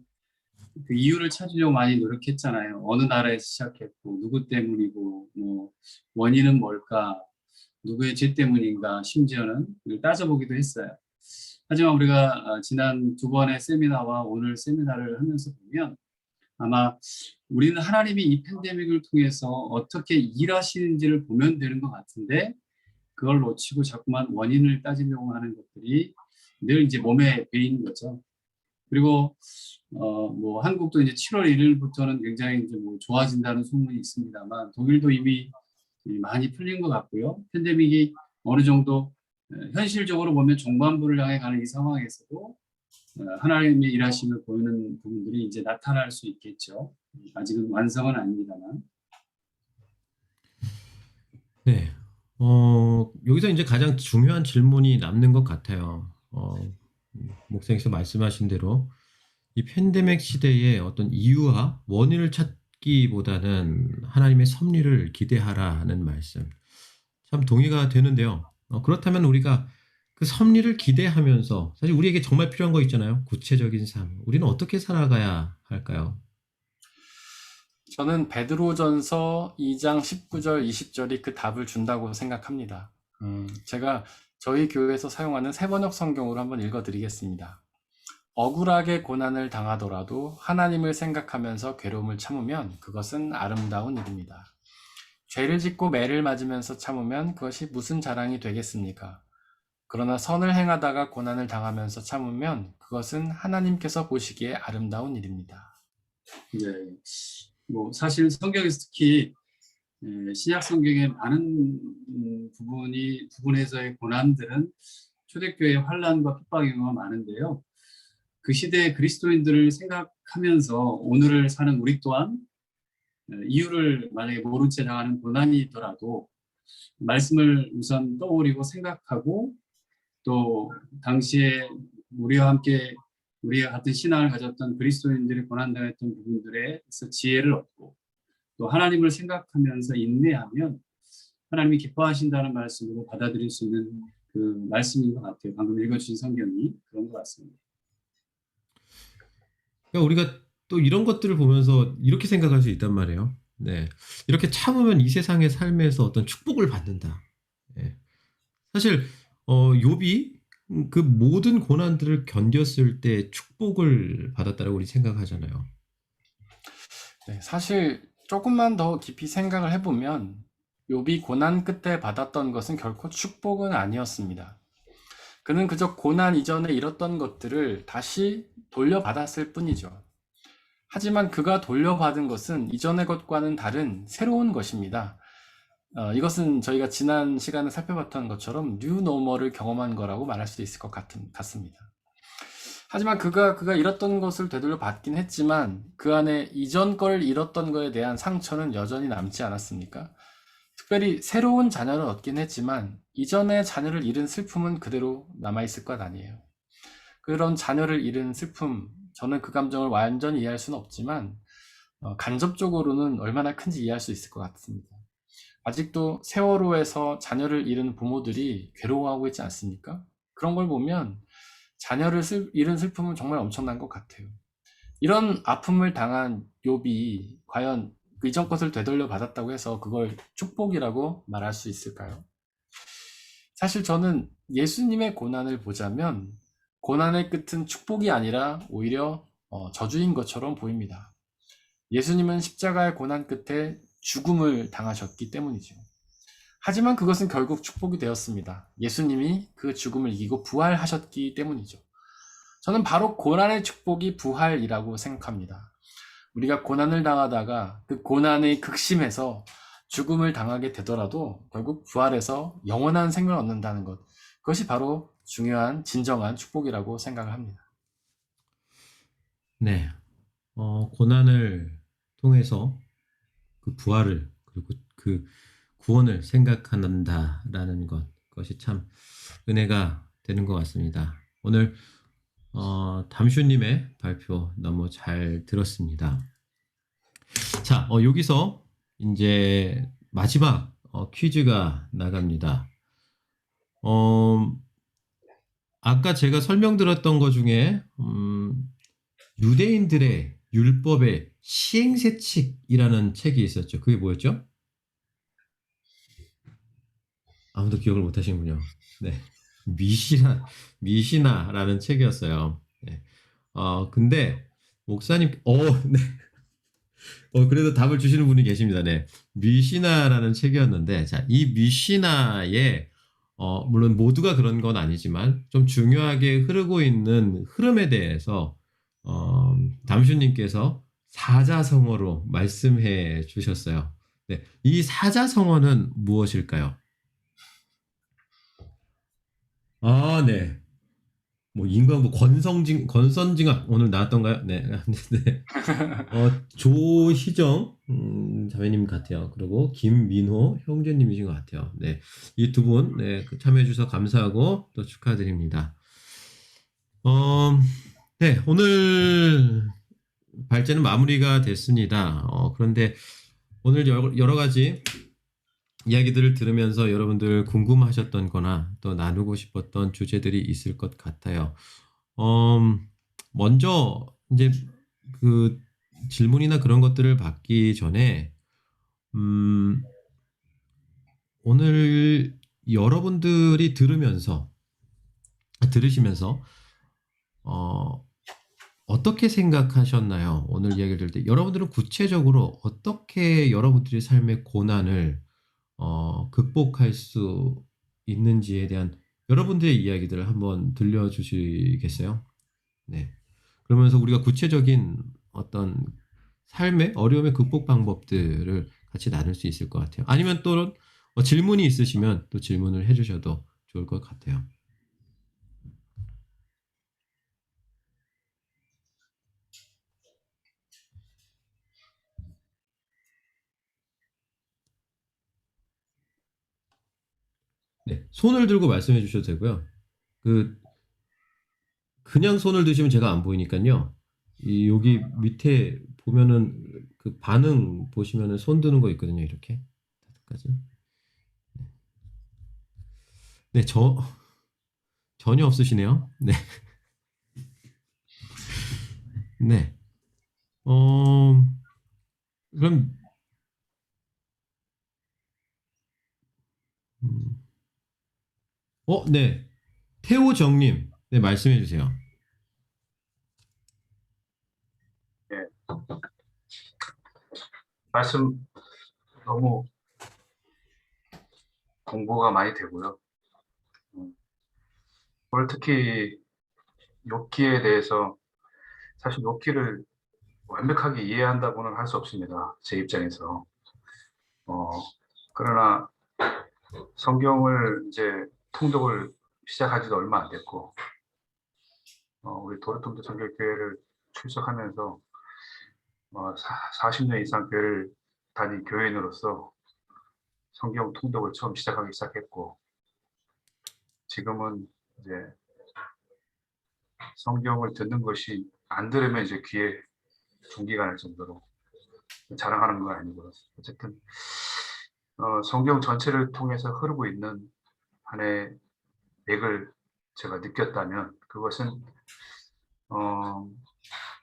그 이유를 찾으려고 많이 노력했잖아요. 어느 나라에서 시작했고, 누구 때문이고, 뭐 원인은 뭘까, 누구의 죄 때문인가, 심지어는 따져보기도 했어요. 하지만 우리가 지난 2번의 세미나와 오늘 세미나를 하면서 보면 아마 우리는 하나님이 이 팬데믹을 통해서 어떻게 일하시는지를 보면 되는 것 같은데, 그걸 놓치고 자꾸만 원인을 따지려고 하는 것들이 늘 이제 몸에 배인 거죠. 그리고 뭐 한국도 이제 7월 1일부터는 굉장히 이제 뭐 좋아진다는 소문이 있습니다만, 독일도 이미 많이 풀린 것 같고요. 팬데믹이 어느 정도 현실적으로 보면 종반부를 향해 가는 이 상황에서도 하나님의 일하심을 보이는 부분들이 이제 나타날 수 있겠죠. 아직은 완성은 아닙니다만. 네. 여기서 이제 가장 중요한 질문이 남는 것 같아요. 목사님께서 말씀하신 대로 이 팬데믹 시대에 어떤 이유와 원인을 받기보다는 하나님의 섭리를 기대하라는 말씀. 참 동의가 되는데요. 그렇다면 우리가 그 섭리를 기대하면서 사실 우리에게 정말 필요한 거 있잖아요. 구체적인 삶. 우리는 어떻게 살아가야 할까요? 저는 베드로전서 2장 19절, 20절이 그 답을 준다고 생각합니다. 제가 저희 교회에서 사용하는 새번역 성경으로 한번 읽어드리겠습니다. 억울하게 고난을 당하더라도 하나님을 생각하면서 괴로움을 참으면 그것은 아름다운 일입니다. 죄를 짓고 매를 맞으면서 참으면 그것이 무슨 자랑이 되겠습니까? 그러나 선을 행하다가 고난을 당하면서 참으면 그것은 하나님께서 보시기에 아름다운 일입니다. 네. 사실 성경에서 특히 신약 성경의 많은 부분에서의 고난들은 초대교회의 환난과 핍박의 경우가 많은데요. 그 시대의 그리스도인들을 생각하면서 오늘을 사는 우리 또한 이유를 만약에 모른 채 당하는 고난이더라도 말씀을 우선 떠올리고 생각하고 또 당시에 우리와 같은 신앙을 가졌던 그리스도인들이 고난당했던 부분들에서 지혜를 얻고 또 하나님을 생각하면서 인내하면 하나님이 기뻐하신다는 말씀으로 받아들일 수 있는 그 말씀인 것 같아요. 방금 읽어주신 성경이 그런 것 같습니다. 그러니까 우리가 또 이런 것들을 보면서 이렇게 생각할 수 있단 말이에요. 네. 이렇게 참으면 이 세상의 삶에서 어떤 축복을 받는다. 네. 사실 욥이 그 모든 고난들을 견뎠을 때 축복을 받았다고 우리 생각하잖아요. 네, 사실 조금만 더 깊이 생각을 해보면 욥이 고난 끝에 받았던 것은 결코 축복은 아니었습니다. 그는 그저 고난 이전에 잃었던 것들을 다시 돌려받았을 뿐이죠. 하지만 그가 돌려받은 것은 이전의 것과는 다른 새로운 것입니다. 이것은 저희가 지난 시간에 살펴봤던 것처럼 뉴 노멀을 경험한 거라고 말할 수 있을 것 같습니다. 하지만 그가 잃었던 것을 되돌려 받긴 했지만 그 안에 이전 걸 잃었던 거에 대한 상처는 여전히 남지 않았습니까? 특별히 새로운 자녀를 얻긴 했지만 이전의 자녀를 잃은 슬픔은 그대로 남아있을 것 아니에요. 그런 자녀를 잃은 슬픔, 저는 그 감정을 완전히 이해할 수는 없지만 간접적으로는 얼마나 큰지 이해할 수 있을 것 같습니다. 아직도 세월호에서 자녀를 잃은 부모들이 괴로워하고 있지 않습니까? 그런 걸 보면 자녀를 잃은 슬픔은 정말 엄청난 것 같아요. 이런 아픔을 당한 욥이 과연 그 이전 것을 되돌려 받았다고 해서 그걸 축복이라고 말할 수 있을까요? 사실 저는 예수님의 고난을 보자면 고난의 끝은 축복이 아니라 오히려 저주인 것처럼 보입니다. 예수님은 십자가의 고난 끝에 죽음을 당하셨기 때문이죠. 하지만 그것은 결국 축복이 되었습니다. 예수님이 그 죽음을 이기고 부활하셨기 때문이죠. 저는 바로 고난의 축복이 부활이라고 생각합니다. 우리가 고난을 당하다가 그 고난의 극심해서 죽음을 당하게 되더라도 결국 부활해서 영원한 생명을 얻는다는 것, 그것이 바로 중요한 진정한 축복이라고 생각을 합니다. 네. 고난을 통해서 그 부활을 그리고 그 구원을 생각한다라는 것, 그것이 참 은혜가 되는 것 같습니다. 오늘 담슈님의 발표 너무 잘 들었습니다. 자, 여기서 이제 마지막 퀴즈가 나갑니다. 아까 제가 설명드렸던 것 중에 유대인들의 율법의 시행세칙이라는 책이 있었죠. 그게 뭐였죠? 아무도 기억을 못 하시는군요. 네. 미시나라는 책이었어요. 네. 근데 목사님, 네. 그래도 답을 주시는 분이 계십니다. 네. 미시나라는 책이었는데, 자, 이 미시나에 물론 모두가 그런 건 아니지만 좀 중요하게 흐르고 있는 흐름에 대해서 담슈님께서 사자성어로 말씀해 주셨어요. 네. 이 사자성어는 무엇일까요? 네. 뭐 인간부 권선징악 오늘 나왔던가요? 네. 네. 조희정 자매님 같아요. 그리고 김민호 형제님이신 것 같아요. 네. 이 두 분 네, 참여해 주셔서 감사하고 또 축하드립니다. 네. 오늘 발제는 마무리가 됐습니다. 그런데 오늘 여러 가지 이야기들을 들으면서 여러분들 궁금하셨던 거나 또 나누고 싶었던 주제들이 있을 것 같아요. 먼저 이제 그 질문이나 그런 것들을 받기 전에 오늘 여러분들이 들으시면서 어떻게 생각하셨나요? 오늘 이야기를 들을 때 여러분들은 구체적으로 어떻게 여러분들의 삶의 고난을 극복할 수 있는지에 대한 여러분들의 이야기들을 한번 들려주시겠어요? 네. 그러면서 우리가 구체적인 어떤 삶의 어려움의 극복 방법들을 같이 나눌 수 있을 것 같아요. 아니면 또 질문이 있으시면 또 질문을 해주셔도 좋을 것 같아요. 네, 손을 들고 말씀해 주셔도 되고요. 그냥 손을 드시면 제가 안 보이니까요. 여기 밑에 보면은 그 반응 보시면은 손 드는 거 있거든요. 이렇게. 다섯 가지. 네, 전혀 없으시네요. 네. 네. 그럼, 음, 네. 태호정님. 네, 말씀해 주세요. 예, 말씀 너무 공부가 많이 되고요. 오늘 특히 욥기에 대해서 사실 욥기를 완벽하게 이해한다고는 할 수 없습니다. 제 입장에서. 어, 그러나 성경을 이제 통독을 시작한 지도 얼마 안 됐고, 우리 도르통도 선교교회를 출석하면서 40년 이상 교회를 다닌 교회인으로서 성경 통독을 처음 시작하기 시작했고, 지금은 이제 성경을 듣는 것이 안 들으면 이제 귀에 중기가 날 정도로 자랑하는 건 아니고 어쨌든 성경 전체를 통해서 흐르고 있는 하나의 맥을 제가 느꼈다면 그것은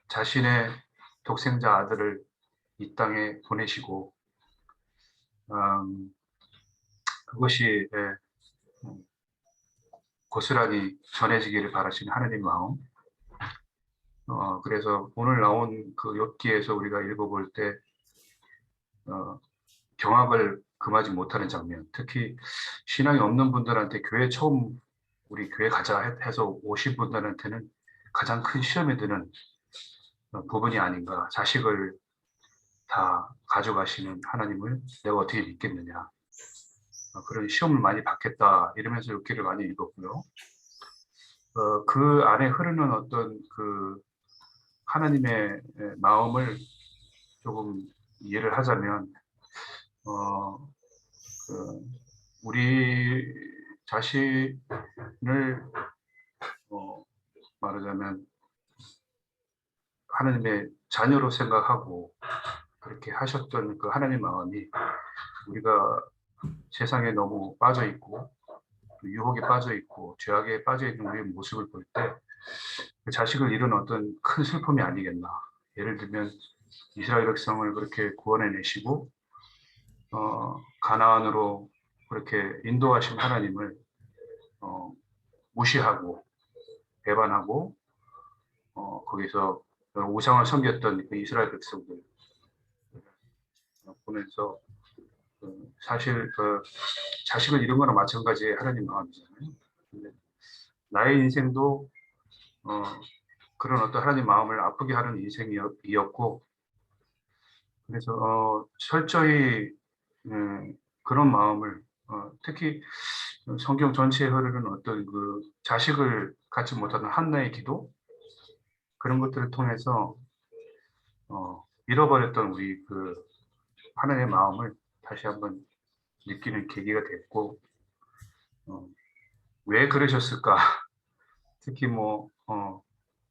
자신의 독생자 아들을 이 땅에 보내시고 그것이 고스란히 전해지기를 바라시는 하나님 마음. 그래서 오늘 나온 그 욥기에서 우리가 읽어볼 때 경악을 금하지 못하는 장면, 특히 신앙이 없는 분들한테 교회 처음 우리 교회 가자 해서 오신 분들한테는 가장 큰 시험에 드는 부분이 아닌가. 자식을 다 가져가시는 하나님을 내가 어떻게 믿겠느냐. 그런 시험을 많이 받겠다 이러면서 욥기를 많이 읽었고요. 그 안에 흐르는 어떤 그 하나님의 마음을 조금 이해를 하자면 우리 자신을 말하자면 하나님의 자녀로 생각하고 그렇게 하셨던 그 하나님 마음이 우리가 세상에 너무 빠져 있고 유혹에 빠져 있고 죄악에 빠져 있는 우리의 모습을 볼 때 그 자식을 잃은 어떤 큰 슬픔이 아니겠나. 예를 들면 이스라엘 백성을 그렇게 구원해 내시고 가나안으로 그렇게 인도하신 하나님을 무시하고 배반하고 거기서 우상을 섬겼던 그 이스라엘 백성들 보면서 사실 그 자식을 잃은 거나 마찬가지의 하나님 마음이잖아요. 근데 나의 인생도 그런 어떤 하나님 마음을 아프게 하는 인생이었고 그래서 철저히 그런 마음을 특히 성경 전체에 흐르는 어떤 그 자식을 갖지 못하는 한나의 기도 그런 것들을 통해서 잃어버렸던 우리 그 하나님의 마음을 다시 한번 느끼는 계기가 됐고 왜 그러셨을까? 특히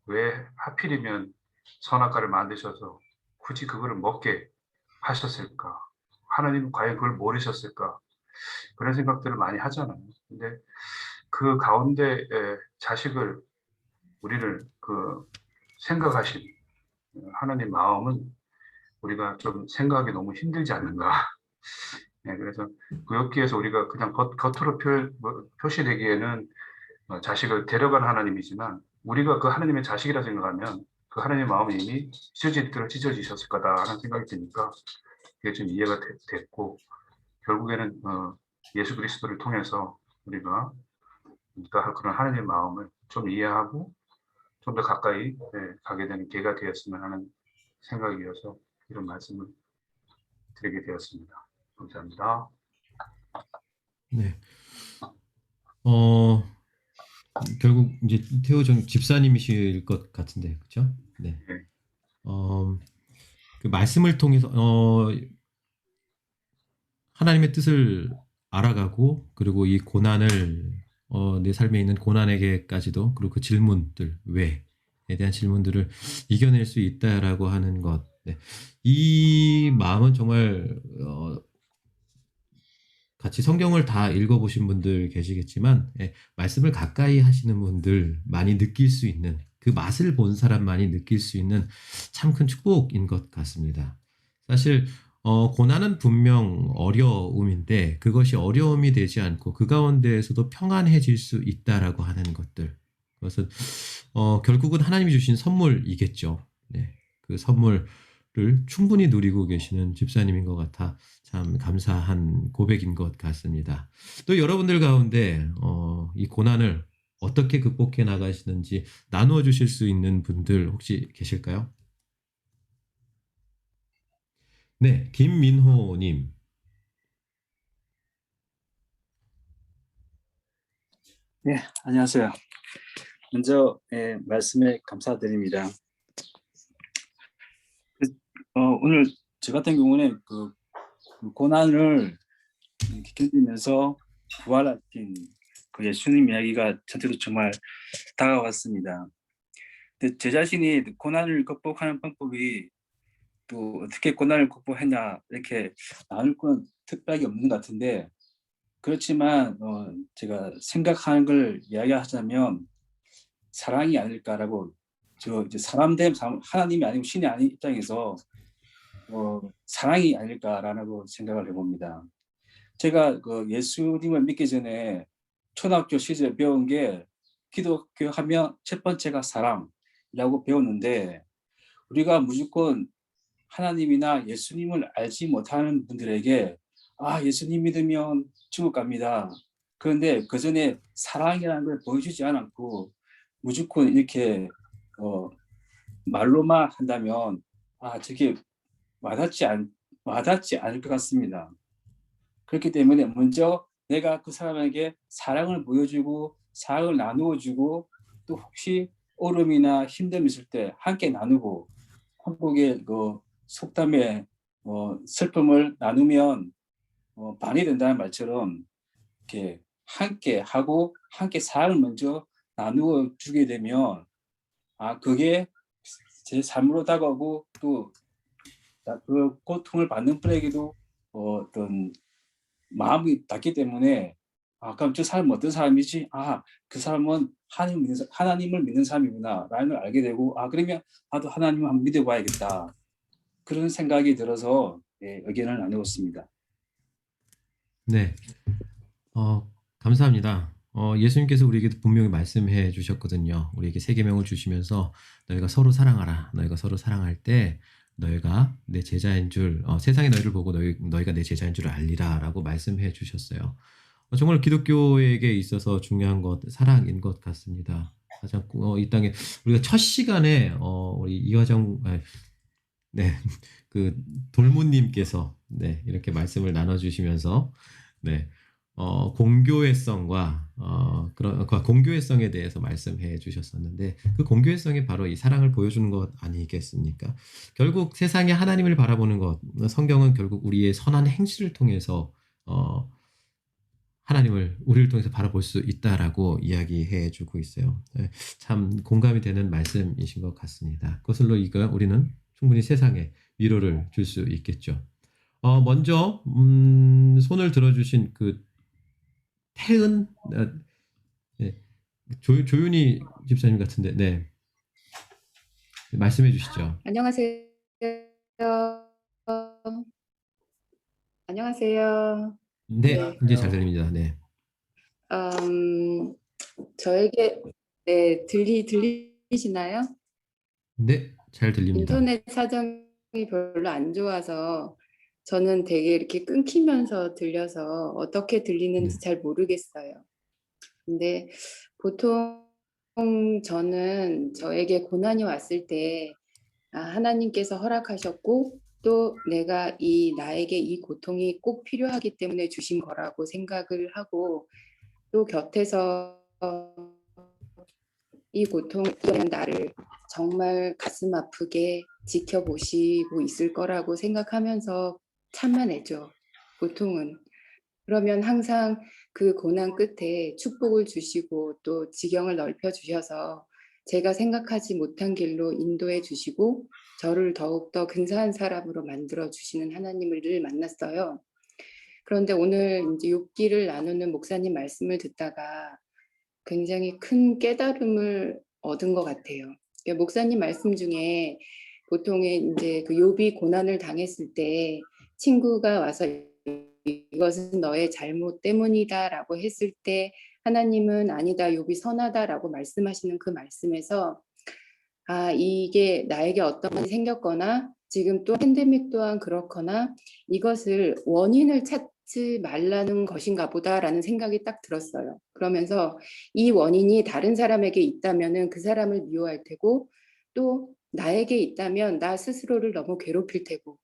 왜 하필이면 선악과를 만드셔서 굳이 그거를 먹게 하셨을까? 하나님은 과연 그걸 모르셨을까? 그런 생각들을 많이 하잖아요. 근데 그 가운데 자식을 우리를 생각하신 하나님 마음은 우리가 좀 생각하기 너무 힘들지 않는가. 네, 그래서 구역기에서 우리가 그냥 겉으로 표시되기에는 자식을 데려간 하나님이지만 우리가 그 하나님의 자식이라 생각하면 그 하나님의 마음은 이미 찢어지셨을 거다 하는 생각이 드니까 그게 좀 이해가 됐고 결국에는 예수 그리스도를 통해서 우리가 그런 하나님의 마음을 좀 이해하고 좀 더 가까이 가게 되는 계기가 되었으면 하는 생각이어서 이런 말씀을 드리게 되었습니다. 감사합니다. 네. 결국 이제 태호정 집사님이실 것 같은데, 그렇죠? 네. 네. 그 말씀을 통해서 하나님의 뜻을 알아가고 그리고 이 고난을 내 삶에 있는 고난에게까지도 그리고 그 질문들 왜에 대한 질문들을 이겨낼 수 있다라고 하는 것. 네. 이 마음은 정말 같이 성경을 다 읽어보신 분들 계시겠지만 말씀을 가까이 하시는 분들 많이 느낄 수 있는 그 맛을 본 사람만이 느낄 수 있는 참 큰 축복인 것 같습니다. 사실 고난은 분명 어려움인데 그것이 어려움이 되지 않고 그 가운데에서도 평안해질 수 있다라고 하는 것들, 그것은 결국은 하나님이 주신 선물이겠죠. 네, 그 선물을 충분히 누리고 계시는 집사님인 것 같아 참 감사한 고백인 것 같습니다. 또 여러분들 가운데 이 고난을 어떻게 극복해 나가시는지 나누어 주실 수 있는 분들 혹시 계실까요? 네, 김민호님. 네, 안녕하세요. 먼저 말씀에 감사드립니다. 오늘 저 같은 경우는 그 고난을 견디면서 부활하신 그 예수님 이야기가 저한테도 정말 다가왔습니다. 근데 제 자신이 고난을 극복하는 방법이 또 어떻게 고난을 극복했냐 이렇게 나눌 건 특별하게 없는 것 같은데, 그렇지만 제가 생각하는 걸 이야기하자면 사랑이 아닐까라고, 저 이제 사람 대 하나님이 아니고 신이 아닌 입장에서 사랑이 아닐까라고 생각을 해봅니다. 제가 그 예수님을 믿기 전에 초등학교 시절에 배운 게 기독교 하면 첫 번째가 사랑이라고 배웠는데, 우리가 무조건 하나님이나 예수님을 알지 못하는 분들에게 예수님 믿으면 지옥 갑니다. 그런데 그 전에 사랑이라는 걸 보여주지 않았고 무조건 이렇게 말로만 한다면 저게 와닿지 않을 것 같습니다. 그렇기 때문에 먼저 내가 그 사람에게 사랑을 보여주고 사랑을 나누어주고 또 혹시 어려움이나 힘듦이 있을 때 함께 나누고, 한국의 그 속담에 슬픔을 나누면 반이 된다는 말처럼 이렇게 함께 하고 함께 사랑을 먼저 나누어 주게 되면 그게 제 삶으로 다가오고 또 그 고통을 받는 분에게도 어떤 마음이 닿기 때문에 그럼 저 사람은 어떤 사람이지? 그 사람은 하나님을 믿는 사람이구나 라는 걸 알게 되고 그러면 나도 하나님을 한번 믿어봐야겠다, 그런 생각이 들어서 의견을 나누었습니다. 네, 감사합니다. 예수님께서 우리에게 분명히 말씀해 주셨거든요. 우리에게 세 계명을 주시면서 너희가 서로 사랑하라. 너희가 서로 사랑할 때 너희가 내 제자인 줄, 세상이 너희를 보고 너희가 내 제자인 줄을 알리라라고 말씀해 주셨어요. 정말 기독교에게 있어서 중요한 것 사랑인 것 같습니다. 가장 이 땅에 우리가 첫 시간에 우리 이화정 네, 그 돌무님께서 이렇게 말씀을 나눠주시면서 공교회성과 그런 공교회성에 대해서 말씀해 주셨었는데, 그 공교회성이 바로 이 사랑을 보여주는 것 아니겠습니까? 결국 세상에 하나님을 바라보는 것, 성경은 결국 우리의 선한 행실을 통해서 하나님을 우리를 통해서 바라볼 수 있다라고 이야기해 주고 있어요. 네, 참 공감이 되는 말씀이신 것 같습니다. 그것으로 우리는 충분히 세상에 위로를 줄 수 있겠죠. 먼저 손을 들어주신 그 태은 네, 조윤희 집사님 같은데, 네, 말씀해 주시죠. 안녕하세요. 안녕하세요. 네, 네. 이제 잘 들립니다. 네, 저에게 네, 들리시나요? 네, 잘 들립니다. 인터넷 사정이 별로 안 좋아서 저는 되게 이렇게 끊기면서 들려서 어떻게 들리는지 네. 잘 모르겠어요. 근데 보통 저는 저에게 고난이 왔을 때 하나님께서 허락하셨고 또 내가 나에게 이 고통이 꼭 필요하기 때문에 주신 거라고 생각을 하고 또 곁에서 이 고통을 이겨낸 나를 정말 가슴 아프게 지켜보시고 있을 거라고 생각하면서 참아내죠. 고통은. 그러면 항상 그 고난 끝에 축복을 주시고 또 지경을 넓혀 주셔서 제가 생각하지 못한 길로 인도해 주시고 저를 더욱더 근사한 사람으로 만들어 주시는 하나님을 늘 만났어요. 그런데 오늘 이제 욥기를 나누는 목사님 말씀을 듣다가 굉장히 큰 깨달음을 얻은 것 같아요. 그러니까 목사님 말씀 중에 보통의 이제 그 욥이 고난을 당했을 때 친구가 와서 이것은 너의 잘못 때문이다라고 했을 때 하나님은 아니다, 욥이 선하다라고 말씀하시는 그 말씀에서 이게 나에게 어떤 일이 생겼거나 지금 또 팬데믹 또한 그렇거나 이것을 원인을 찾지 말라는 것인가 보다라는 생각이 딱 들었어요. 그러면서 이 원인이 다른 사람에게 있다면은 그 사람을 미워할 테고 또 나에게 있다면 나 스스로를 너무 괴롭힐 테고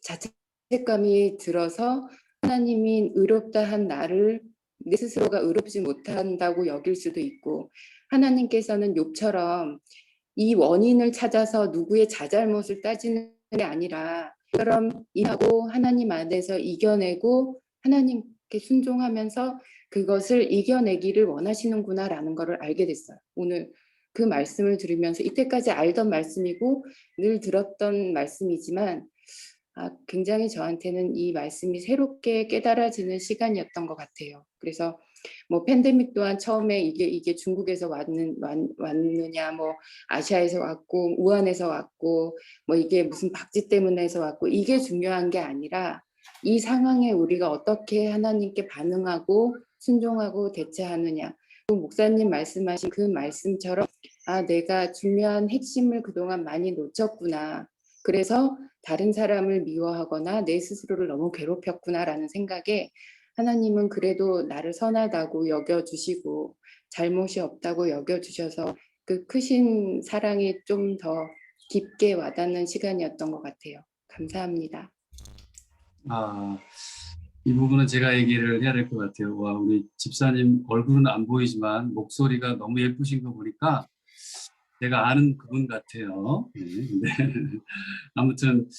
자책감이 들어서 하나님이 의롭다 한 나를 내 스스로가 의롭지 못한다고 여길 수도 있고 하나님께서는 욥처럼 이 원인을 찾아서 누구의 자잘못을 따지는 게 아니라 그럼 이하고 하나님 안에서 이겨내고 하나님께 순종하면서 그것을 이겨내기를 원하시는구나라는 것을 알게 됐어요. 오늘 그 말씀을 들으면서 이때까지 알던 말씀이고 늘 들었던 말씀이지만 굉장히 저한테는 이 말씀이 새롭게 깨달아지는 시간이었던 것 같아요. 그래서 뭐 팬데믹 또한 처음에 이게 중국에서 왔느냐, 뭐 아시아에서 왔고 우한에서 왔고 뭐 이게 무슨 박쥐 때문에 해서 왔고 이게 중요한 게 아니라 이 상황에 우리가 어떻게 하나님께 반응하고 순종하고 대처하느냐. 목사님 말씀하신 그 말씀처럼 내가 중요한 핵심을 그동안 많이 놓쳤구나. 그래서 다른 사람을 미워하거나 내 스스로를 너무 괴롭혔구나라는 생각에 하나님은 그래도 나를 선하다고 여겨주시고 잘못이 없다고 여겨주셔서 그 크신 사랑이 좀 더 깊게 와닿는 시간이었던 것 같아요. 감사합니다. 이 부분은 제가 얘기를 해야 될 것 같아요. 우리 집사님 얼굴은 안 보이지만 목소리가 너무 예쁘신 거 보니까 제가 아는 그분 같아요. 네. 아무튼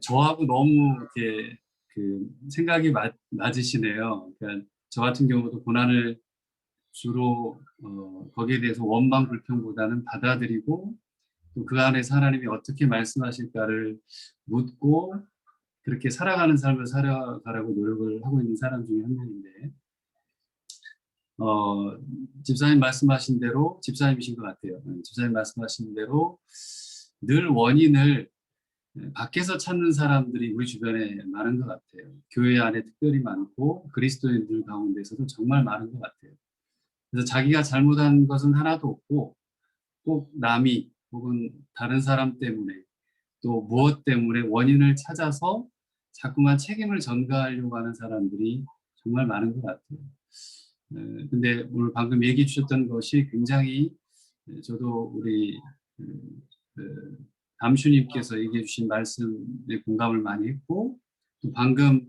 저하고 너무 이렇게 그 생각이 맞으시네요. 그러니까 저 같은 경우도 고난을 주로 거기에 대해서 원망 불평보다는 받아들이고 또 그 안에서 하나님이 어떻게 말씀하실까를 묻고 그렇게 살아가는 삶을 살아가라고 노력을 하고 있는 사람 중에 한 명인데 집사님 말씀하신 대로 집사님이신 것 같아요. 집사님 말씀하신 대로 늘 원인을 밖에서 찾는 사람들이 우리 주변에 많은 것 같아요. 교회 안에 특별히 많고 그리스도인들 가운데서도 정말 많은 것 같아요. 그래서 자기가 잘못한 것은 하나도 없고 꼭 남이 혹은 다른 사람 때문에 또 무엇 때문에 원인을 찾아서 자꾸만 책임을 전가하려고 하는 사람들이 정말 많은 것 같아요. 근데 오늘 방금 얘기해 주셨던 것이 굉장히 저도 우리 담슈님께서 얘기해 주신 말씀에 공감을 많이 했고 또 방금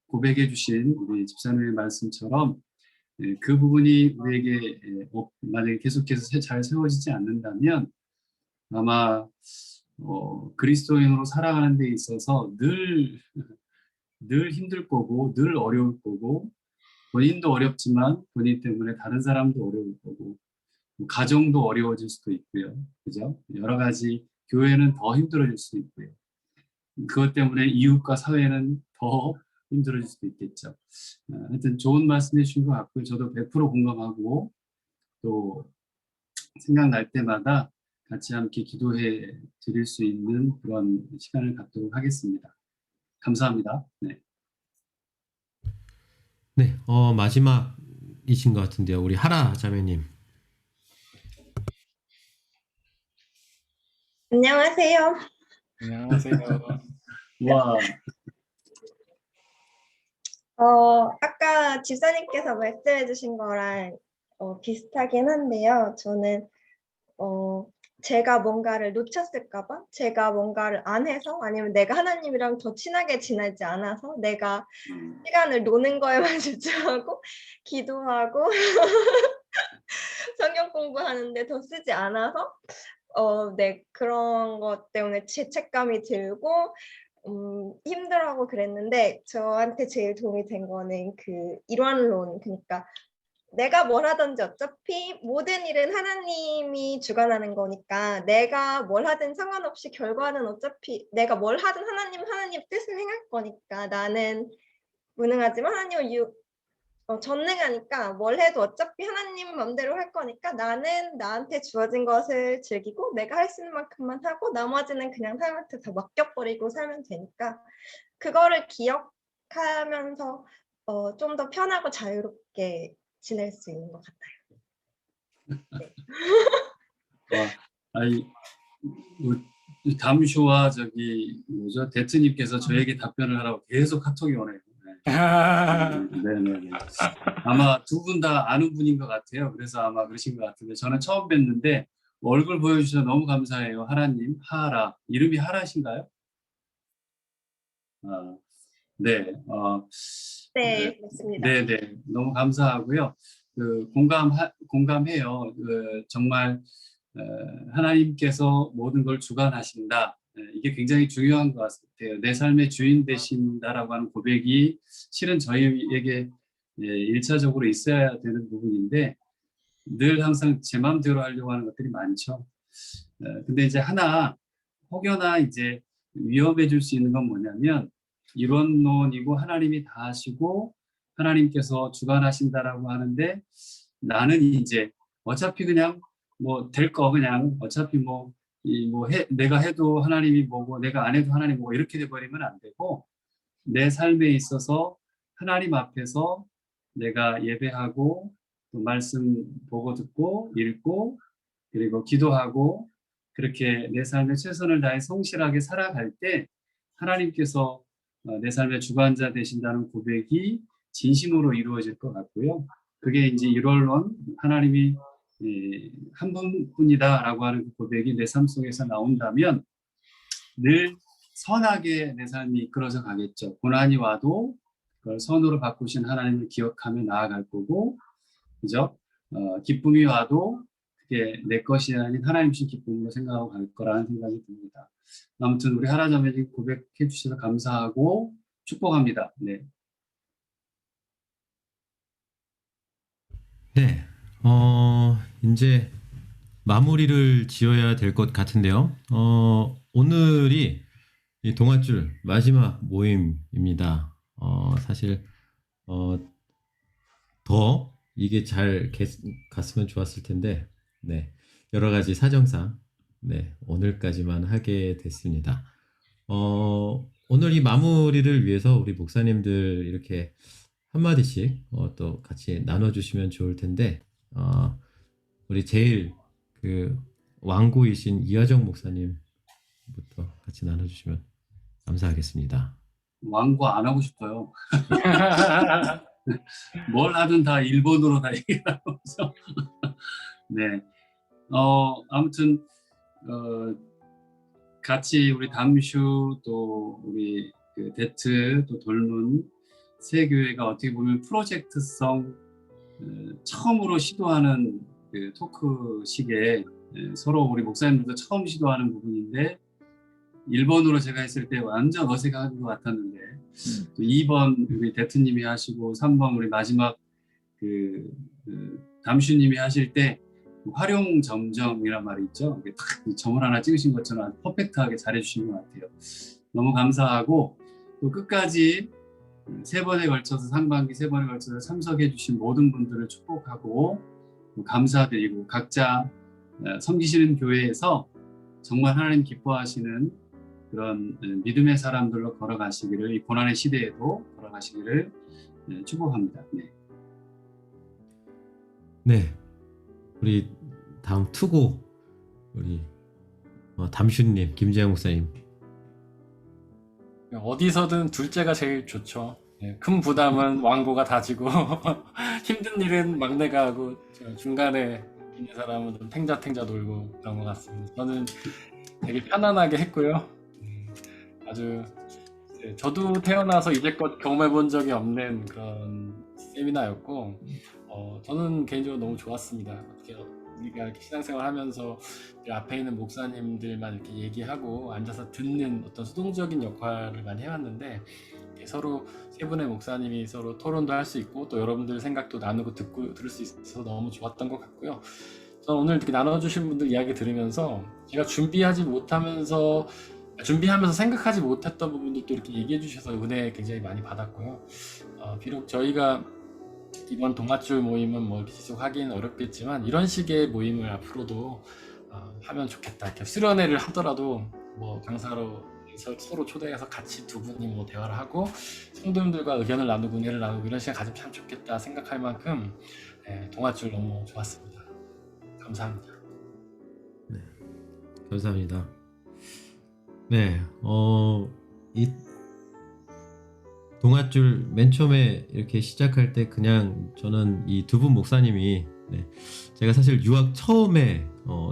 고백해 주신 우리 집사님의 말씀처럼 그 부분이 우리에게 만약에 계속해서 잘 세워지지 않는다면 아마 그리스도인으로 살아가는 데 있어서 늘 힘들 거고 늘 어려울 거고 본인도 어렵지만 본인 때문에 다른 사람도 어려울 거고 가정도 어려워질 수도 있고요. 그죠? 여러 가지 교회는 더 힘들어질 수도 있고요. 그것 때문에 이웃과 사회는 더 힘들어질 수도 있겠죠. 하여튼 좋은 말씀 해주신 것 같고요. 저도 100% 공감하고 또 생각날 때마다 같이 함께 기도해 드릴 수 있는 그런 시간을 갖도록 하겠습니다. 감사합니다. 네. 네, 마지막이신 것 같은데요. 우리 하라 자매님. 안녕하세요. 안녕하세요. 와, 아까 집사님께서 말씀해 주신 거랑 비슷하긴 한데요. 저는 제가 뭔가를 놓쳤을까 봐, 제가 뭔가를 안 해서, 아니면 내가 하나님이랑 더 친하게 지내지 않아서 내가 시간을 노는 거에만 집중하고 기도하고 성경 공부하는데 더 쓰지 않아서 네, 그런 것 때문에 죄책감이 들고 힘들어하고 그랬는데, 저한테 제일 도움이 된 거는 그 일원론, 그러니까 내가 뭘 하든지 어차피 모든 일은 하나님이 주관하는 거니까 내가 뭘 하든 상관없이 결과는 어차피 내가 뭘 하든 하나님 뜻을 행할 거니까 나는 무능하지만 하나님은 전능하니까 뭘 해도 어차피 하나님 맘대로 할 거니까 나는 나한테 주어진 것을 즐기고 내가 할 수 있는 만큼만 하고 나머지는 그냥 하나님한테 다 맡겨버리고 살면 되니까 그거를 기억하면서 좀 더 편하고 자유롭게 지낼 수 있는 것 같아요. 와, 아이, 담쇼와 저기 뭐죠? 대트님께서 저에게 답변을 하라고 계속 카톡이 오네요. 네네네. 아마 두 분 다 아는 분인 것 같아요. 그래서 아마 그러신 것 같은데 저는 처음 뵀는데 얼굴 보여주셔서 너무 감사해요. 하라님, 하라. 이름이 하라신가요? 네. 네, 맞습니다. 네네. 너무 감사하고요. 공감해요. 정말 하나님께서 모든 걸 주관하신다. 이게 굉장히 중요한 것 같아요. 내 삶의 주인 되신다라고 하는 고백이 실은 저희에게 1차적으로 있어야 되는 부분인데 늘 항상 제 마음대로 하려고 하는 것들이 많죠. 근데 이제 하나 혹여나 이제 위험해질 수 있는 건 뭐냐면 이론론이고 하나님이 다 하시고 하나님께서 주관하신다라고 하는데 나는 이제 어차피 그냥 뭐 될 거 그냥 어차피 내가 해도 하나님이 뭐고 내가 안 해도 하나님 뭐고 이렇게 돼버리면 안 되고 내 삶에 있어서 하나님 앞에서 내가 예배하고 또 말씀 보고 듣고 읽고 그리고 기도하고 그렇게 내 삶에 최선을 다해 성실하게 살아갈 때 하나님께서 내 삶의 주관자 되신다는 고백이 진심으로 이루어질 것 같고요. 그게 이제 1월론 하나님이 한 분뿐이다라고 하는 그 고백이 내 삶 속에서 나온다면 늘 선하게 내 삶이 이끌어져 가겠죠. 고난이 와도 그걸 선으로 바꾸신 하나님을 기억하며 나아갈 거고, 그죠? 기쁨이 와도 그게 내 것이 아닌 하나님 주신 기쁨으로 생각하고 갈 거라는 생각이 듭니다. 아무튼 우리 하나자매님 고백해 주셔서 감사하고 축복합니다. 네. 네, 이제 마무리를 지어야 될 것 같은데요. 오늘이 이 동아줄 마지막 모임입니다. 사실 더 이게 잘 갔으면 좋았을 텐데, 네, 여러 가지 사정상 네, 오늘까지만 하게 됐습니다. 오늘 이 마무리를 위해서 우리 목사님들 이렇게 한마디씩 또 같이 나눠주시면 좋을 텐데, 우리 제일 그 왕고이신 이하정 목사님부터 같이 나눠주시면 감사하겠습니다. 왕고 안 하고 싶어요. 뭘 하든 다 일본어로 다 얘기하면서. 네. 아무튼 같이 우리 담슈 또 우리 그 데트 또 돌문 세 교회가 어떻게 보면 프로젝트성 처음으로 시도하는 그 토크식에 서로 우리 목사님들도 처음 시도하는 부분인데 1번으로 제가 했을 때 완전 어색한 것 같았는데 또 2번 우리 대투님이 하시고 3번 우리 마지막 담슈님이 하실 때 활용 점정이란 말이 있죠. 딱 점을 하나 찍으신 것처럼 아주 퍼펙트하게 잘해주신 것 같아요. 너무 감사하고 또 끝까지 3번에 걸쳐서 상반기 3번에 걸쳐서 참석해주신 모든 분들을 축복하고 감사드리고 각자 섬기시는 교회에서 정말 하나님 기뻐하시는 그런 믿음의 사람들로 걸어가시기를, 이 고난의 시대에도 걸어가시기를 축복합니다. 네. 네, 우리 다음 투고 우리 담슈님, 김재영 목사님. 어디서든 둘째가 제일 좋죠. 예, 큰 부담은 왕고가 다지고 힘든 일은 막내가 하고 중간에 있는 사람은 좀 탱자탱자 놀고 그런 것 같습니다. 저는 되게 편안하게 했고요. 아주 저도 태어나서 이제껏 경험해 본 적이 없는 그런 세미나였고 저는 개인적으로 너무 좋았습니다. 어떻게 우리가 이렇게 신앙생활 하면서 앞에 있는 목사님들만 이렇게 얘기하고 앉아서 듣는 어떤 수동적인 역할을 많이 해왔는데 서로 세 분의 목사님이 서로 토론도 할 수 있고 또 여러분들 생각도 나누고 듣고 들을 수 있어서 너무 좋았던 것 같고요. 저는 오늘 이렇게 나눠주신 분들 이야기 들으면서 제가 준비하면서 생각하지 못했던 부분들도 이렇게 얘기해 주셔서 은혜 굉장히 많이 받았고요. 비록 저희가 이번 동아줄 모임은 뭐 지속하기는 어렵겠지만 이런 식의 모임을 앞으로도 하면 좋겠다. 이렇게 수련회를 하더라도 뭐 강사로 서로 초대해서 같이 두 분이 뭐 대화를 하고 성도님들과 의견을 나누고 은혜를 나누고 이런 시간 가지면 참 좋겠다 생각할 만큼 동아줄 너무 좋았습니다. 감사합니다. 네, 감사합니다. 네, 이 동아줄 맨 처음에 이렇게 시작할 때 그냥 저는 이 두 분 목사님이 제가 사실 유학 처음에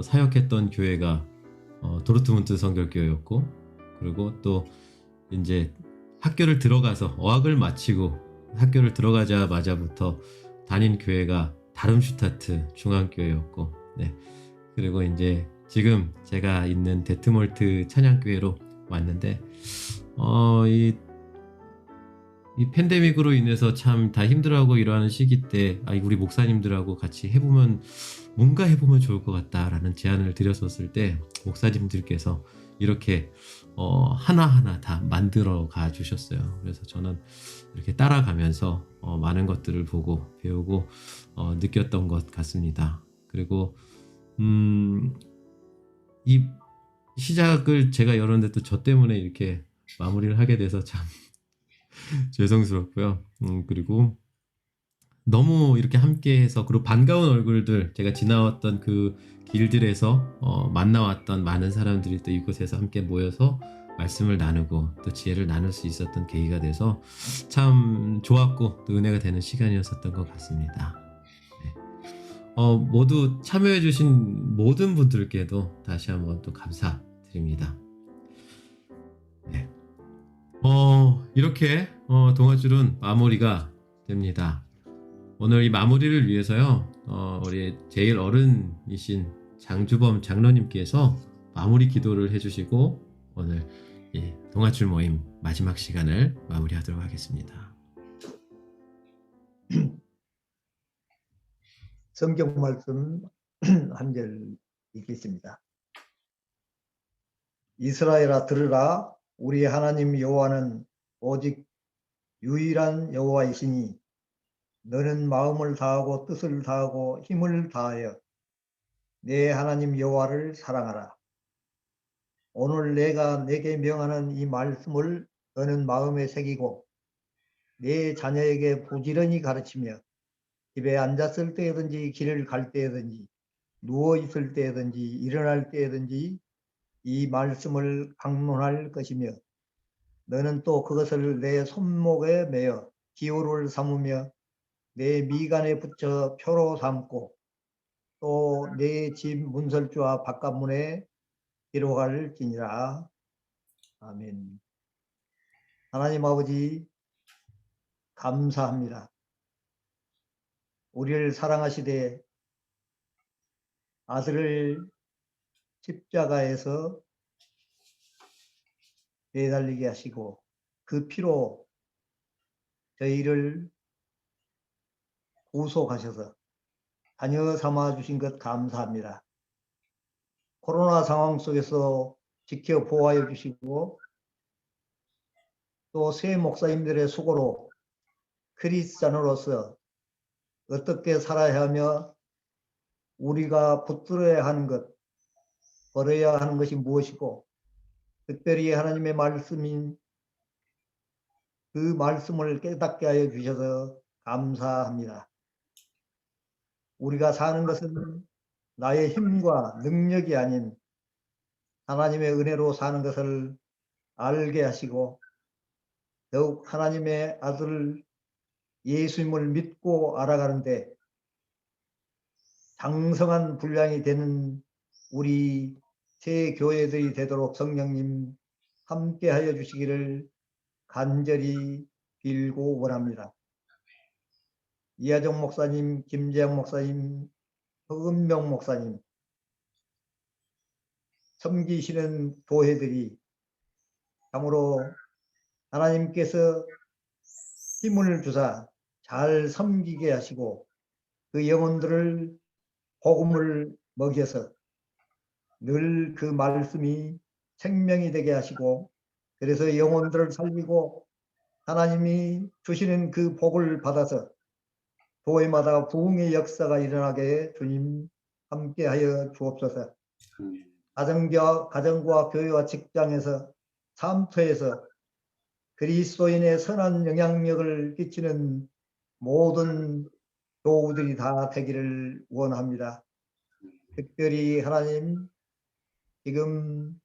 사역했던 교회가 도르트문트 성결교회였고 그리고 또 이제 학교를 들어가서 어학을 마치고 학교를 들어가자마자부터 다닌 교회가 다름슈타트 중앙교회였고 그리고 이제 지금 제가 있는 데트몰트 찬양교회로 왔는데 이 팬데믹으로 인해서 참 다 힘들어하고 이러는 시기 때 우리 목사님들하고 같이 뭔가 해보면 좋을 것 같다라는 제안을 드렸었을 때 목사님들께서 이렇게 하나하나 다 만들어 가 주셨어요. 그래서 저는 이렇게 따라가면서 많은 것들을 보고 배우고 느꼈던 것 같습니다. 그리고 이 시작을 제가 열었는데 또 저 때문에 이렇게 마무리를 하게 돼서 참 죄송스럽고요. 그리고 너무 이렇게 함께해서 그리고 반가운 얼굴들 제가 지나왔던 그 길들에서 만나왔던 많은 사람들이 또 이곳에서 함께 모여서 말씀을 나누고 또 지혜를 나눌 수 있었던 계기가 돼서 참 좋았고 또 은혜가 되는 시간이었었던 것 같습니다. 모두 참여해 주신 모든 분들께도 다시 한번 또 감사드립니다. 네. 이렇게 동아줄은 마무리가 됩니다. 오늘 이 마무리를 위해서요, 우리 제일 어른이신 장주범 장로님께서 마무리 기도를 해주시고 오늘 이 동아줄 모임 마지막 시간을 마무리하도록 하겠습니다. 성경 말씀 한 절 읽겠습니다. 이스라엘아 들으라, 우리 하나님 여호와는 오직 유일한 여호와이시니 너는 마음을 다하고 뜻을 다하고 힘을 다하여 내 하나님 여호와를 사랑하라. 오늘 내가 내게 명하는 이 말씀을 너는 마음에 새기고 내 자녀에게 부지런히 가르치며 집에 앉았을 때든지 길을 갈 때든지 누워 있을 때든지 일어날 때든지 이 말씀을 강론할 것이며 너는 또 그것을 내 손목에 매어 기호를 삼으며 내 미간에 붙여 표로 삼고 또 내 집 문설주와 바깥문에 기록할지니라. 아멘. 하나님 아버지 감사합니다. 우리를 사랑하시되 아들을 십자가에서 매달리게 하시고 그 피로 저희를 구속하셔서 자녀 삼아 주신 것 감사합니다. 코로나 상황 속에서 지켜 보호하여 주시고 또 새 목사님들의 수고로 크리스찬으로서 어떻게 살아야 하며 우리가 붙들어야 하는 것, 버려야 하는 것이 무엇이고 특별히 하나님의 말씀인 그 말씀을 깨닫게 하여 주셔서 감사합니다. 우리가 사는 것은 나의 힘과 능력이 아닌 하나님의 은혜로 사는 것을 알게 하시고 더욱 하나님의 아들 예수님을 믿고 알아가는데 장성한 분량이 되는 우리 새 교회들이 되도록 성령님 함께하여 주시기를 간절히 빌고 원합니다. 이하정 목사님, 김재영 목사님, 허은명 목사님 섬기시는 교회들이 참으로 하나님께서 힘을 주사 잘 섬기게 하시고 그 영혼들을 복음을 먹여서 늘 그 말씀이 생명이 되게 하시고 그래서 영혼들을 살리고 하나님이 주시는 그 복을 받아서 교회마다 부흥의 역사가 일어나게 주님 함께하여 주옵소서. 가정과 교회와 직장에서 삶터에서 그리스도인의 선한 영향력을 끼치는 모든 교우들이 다 되기를 원합니다. 특별히 하나님 지금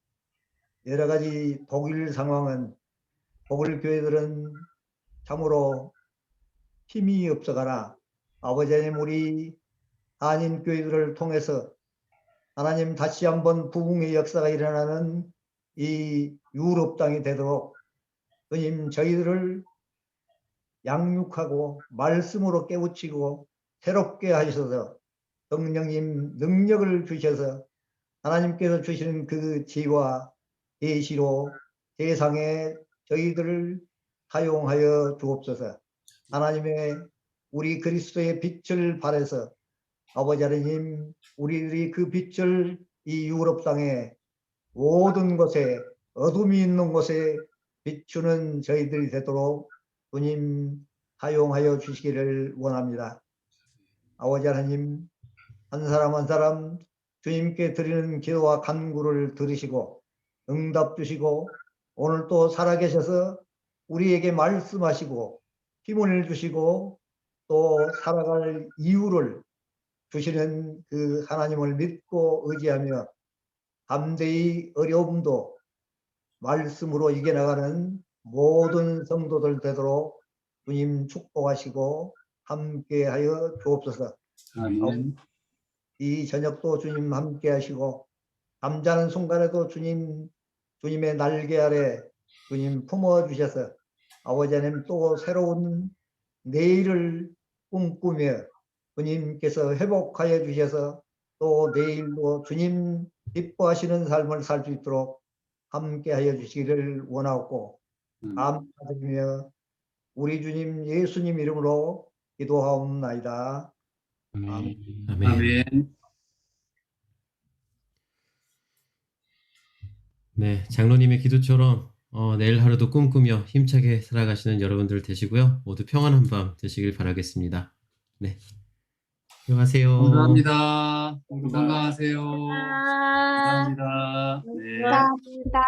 여러 가지 독일 상황은 독일 교회들은 참으로 힘이 없어가나 아버지 하나님 우리 한인 교회들을 통해서 하나님 다시 한번 부흥의 역사가 일어나는 이 유럽 땅이 되도록 주님 저희들을 양육하고 말씀으로 깨우치고 새롭게 하셔서 성령님 능력을 주셔서 하나님께서 주시는 그 지혜와 계시로 세상에 저희들을 사용하여 주옵소서. 하나님의 우리 그리스도의 빛을 발해서 아버지 하나님 우리들이 그 빛을 이 유럽 땅에 모든 곳에 어둠이 있는 곳에 비추는 저희들이 되도록 주님 사용하여 주시기를 원합니다. 아버지 하나님 한 사람 한 사람 주님께 드리는 기도와 간구를 들으시고 응답 주시고 오늘 또 살아계셔서 우리에게 말씀하시고 힘을 주시고 또 살아갈 이유를 주시는 그 하나님을 믿고 의지하며 담대히 어려움도 말씀으로 이겨나가는 모든 성도들 되도록 주님 축복하시고 함께하여 주옵소서. 아멘. 이 저녁도 주님 함께하시고 잠자는 순간에도 주님의 날개 아래 주님 품어주셔서 아버지 하나님 또 새로운 내일을 꿈꾸며 주님께서 회복하여 주셔서 또 내일도 주님 기뻐하시는 삶을 살 수 있도록 함께하여 주시기를 원하고 감사드리며 우리 주님 예수님 이름으로 기도하옵나이다. 아멘. 아멘. 아멘. 네, 장로님의 기도처럼 내일 하루도 꿈꾸며 힘차게 살아가시는 여러분들 되시고요. 모두 평안한 밤 되시길 바라겠습니다. 네, 들어가세요. 감사합니다. 모두 건강하세요. 감사합니다. 네. 감사합니다.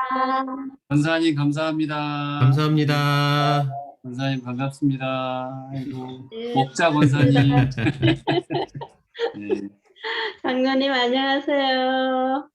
권사님 감사합니다. 감사합니다. 권사님 반갑습니다. 아이고, 네. 목자 권사님. 네. 장로님 안녕하세요.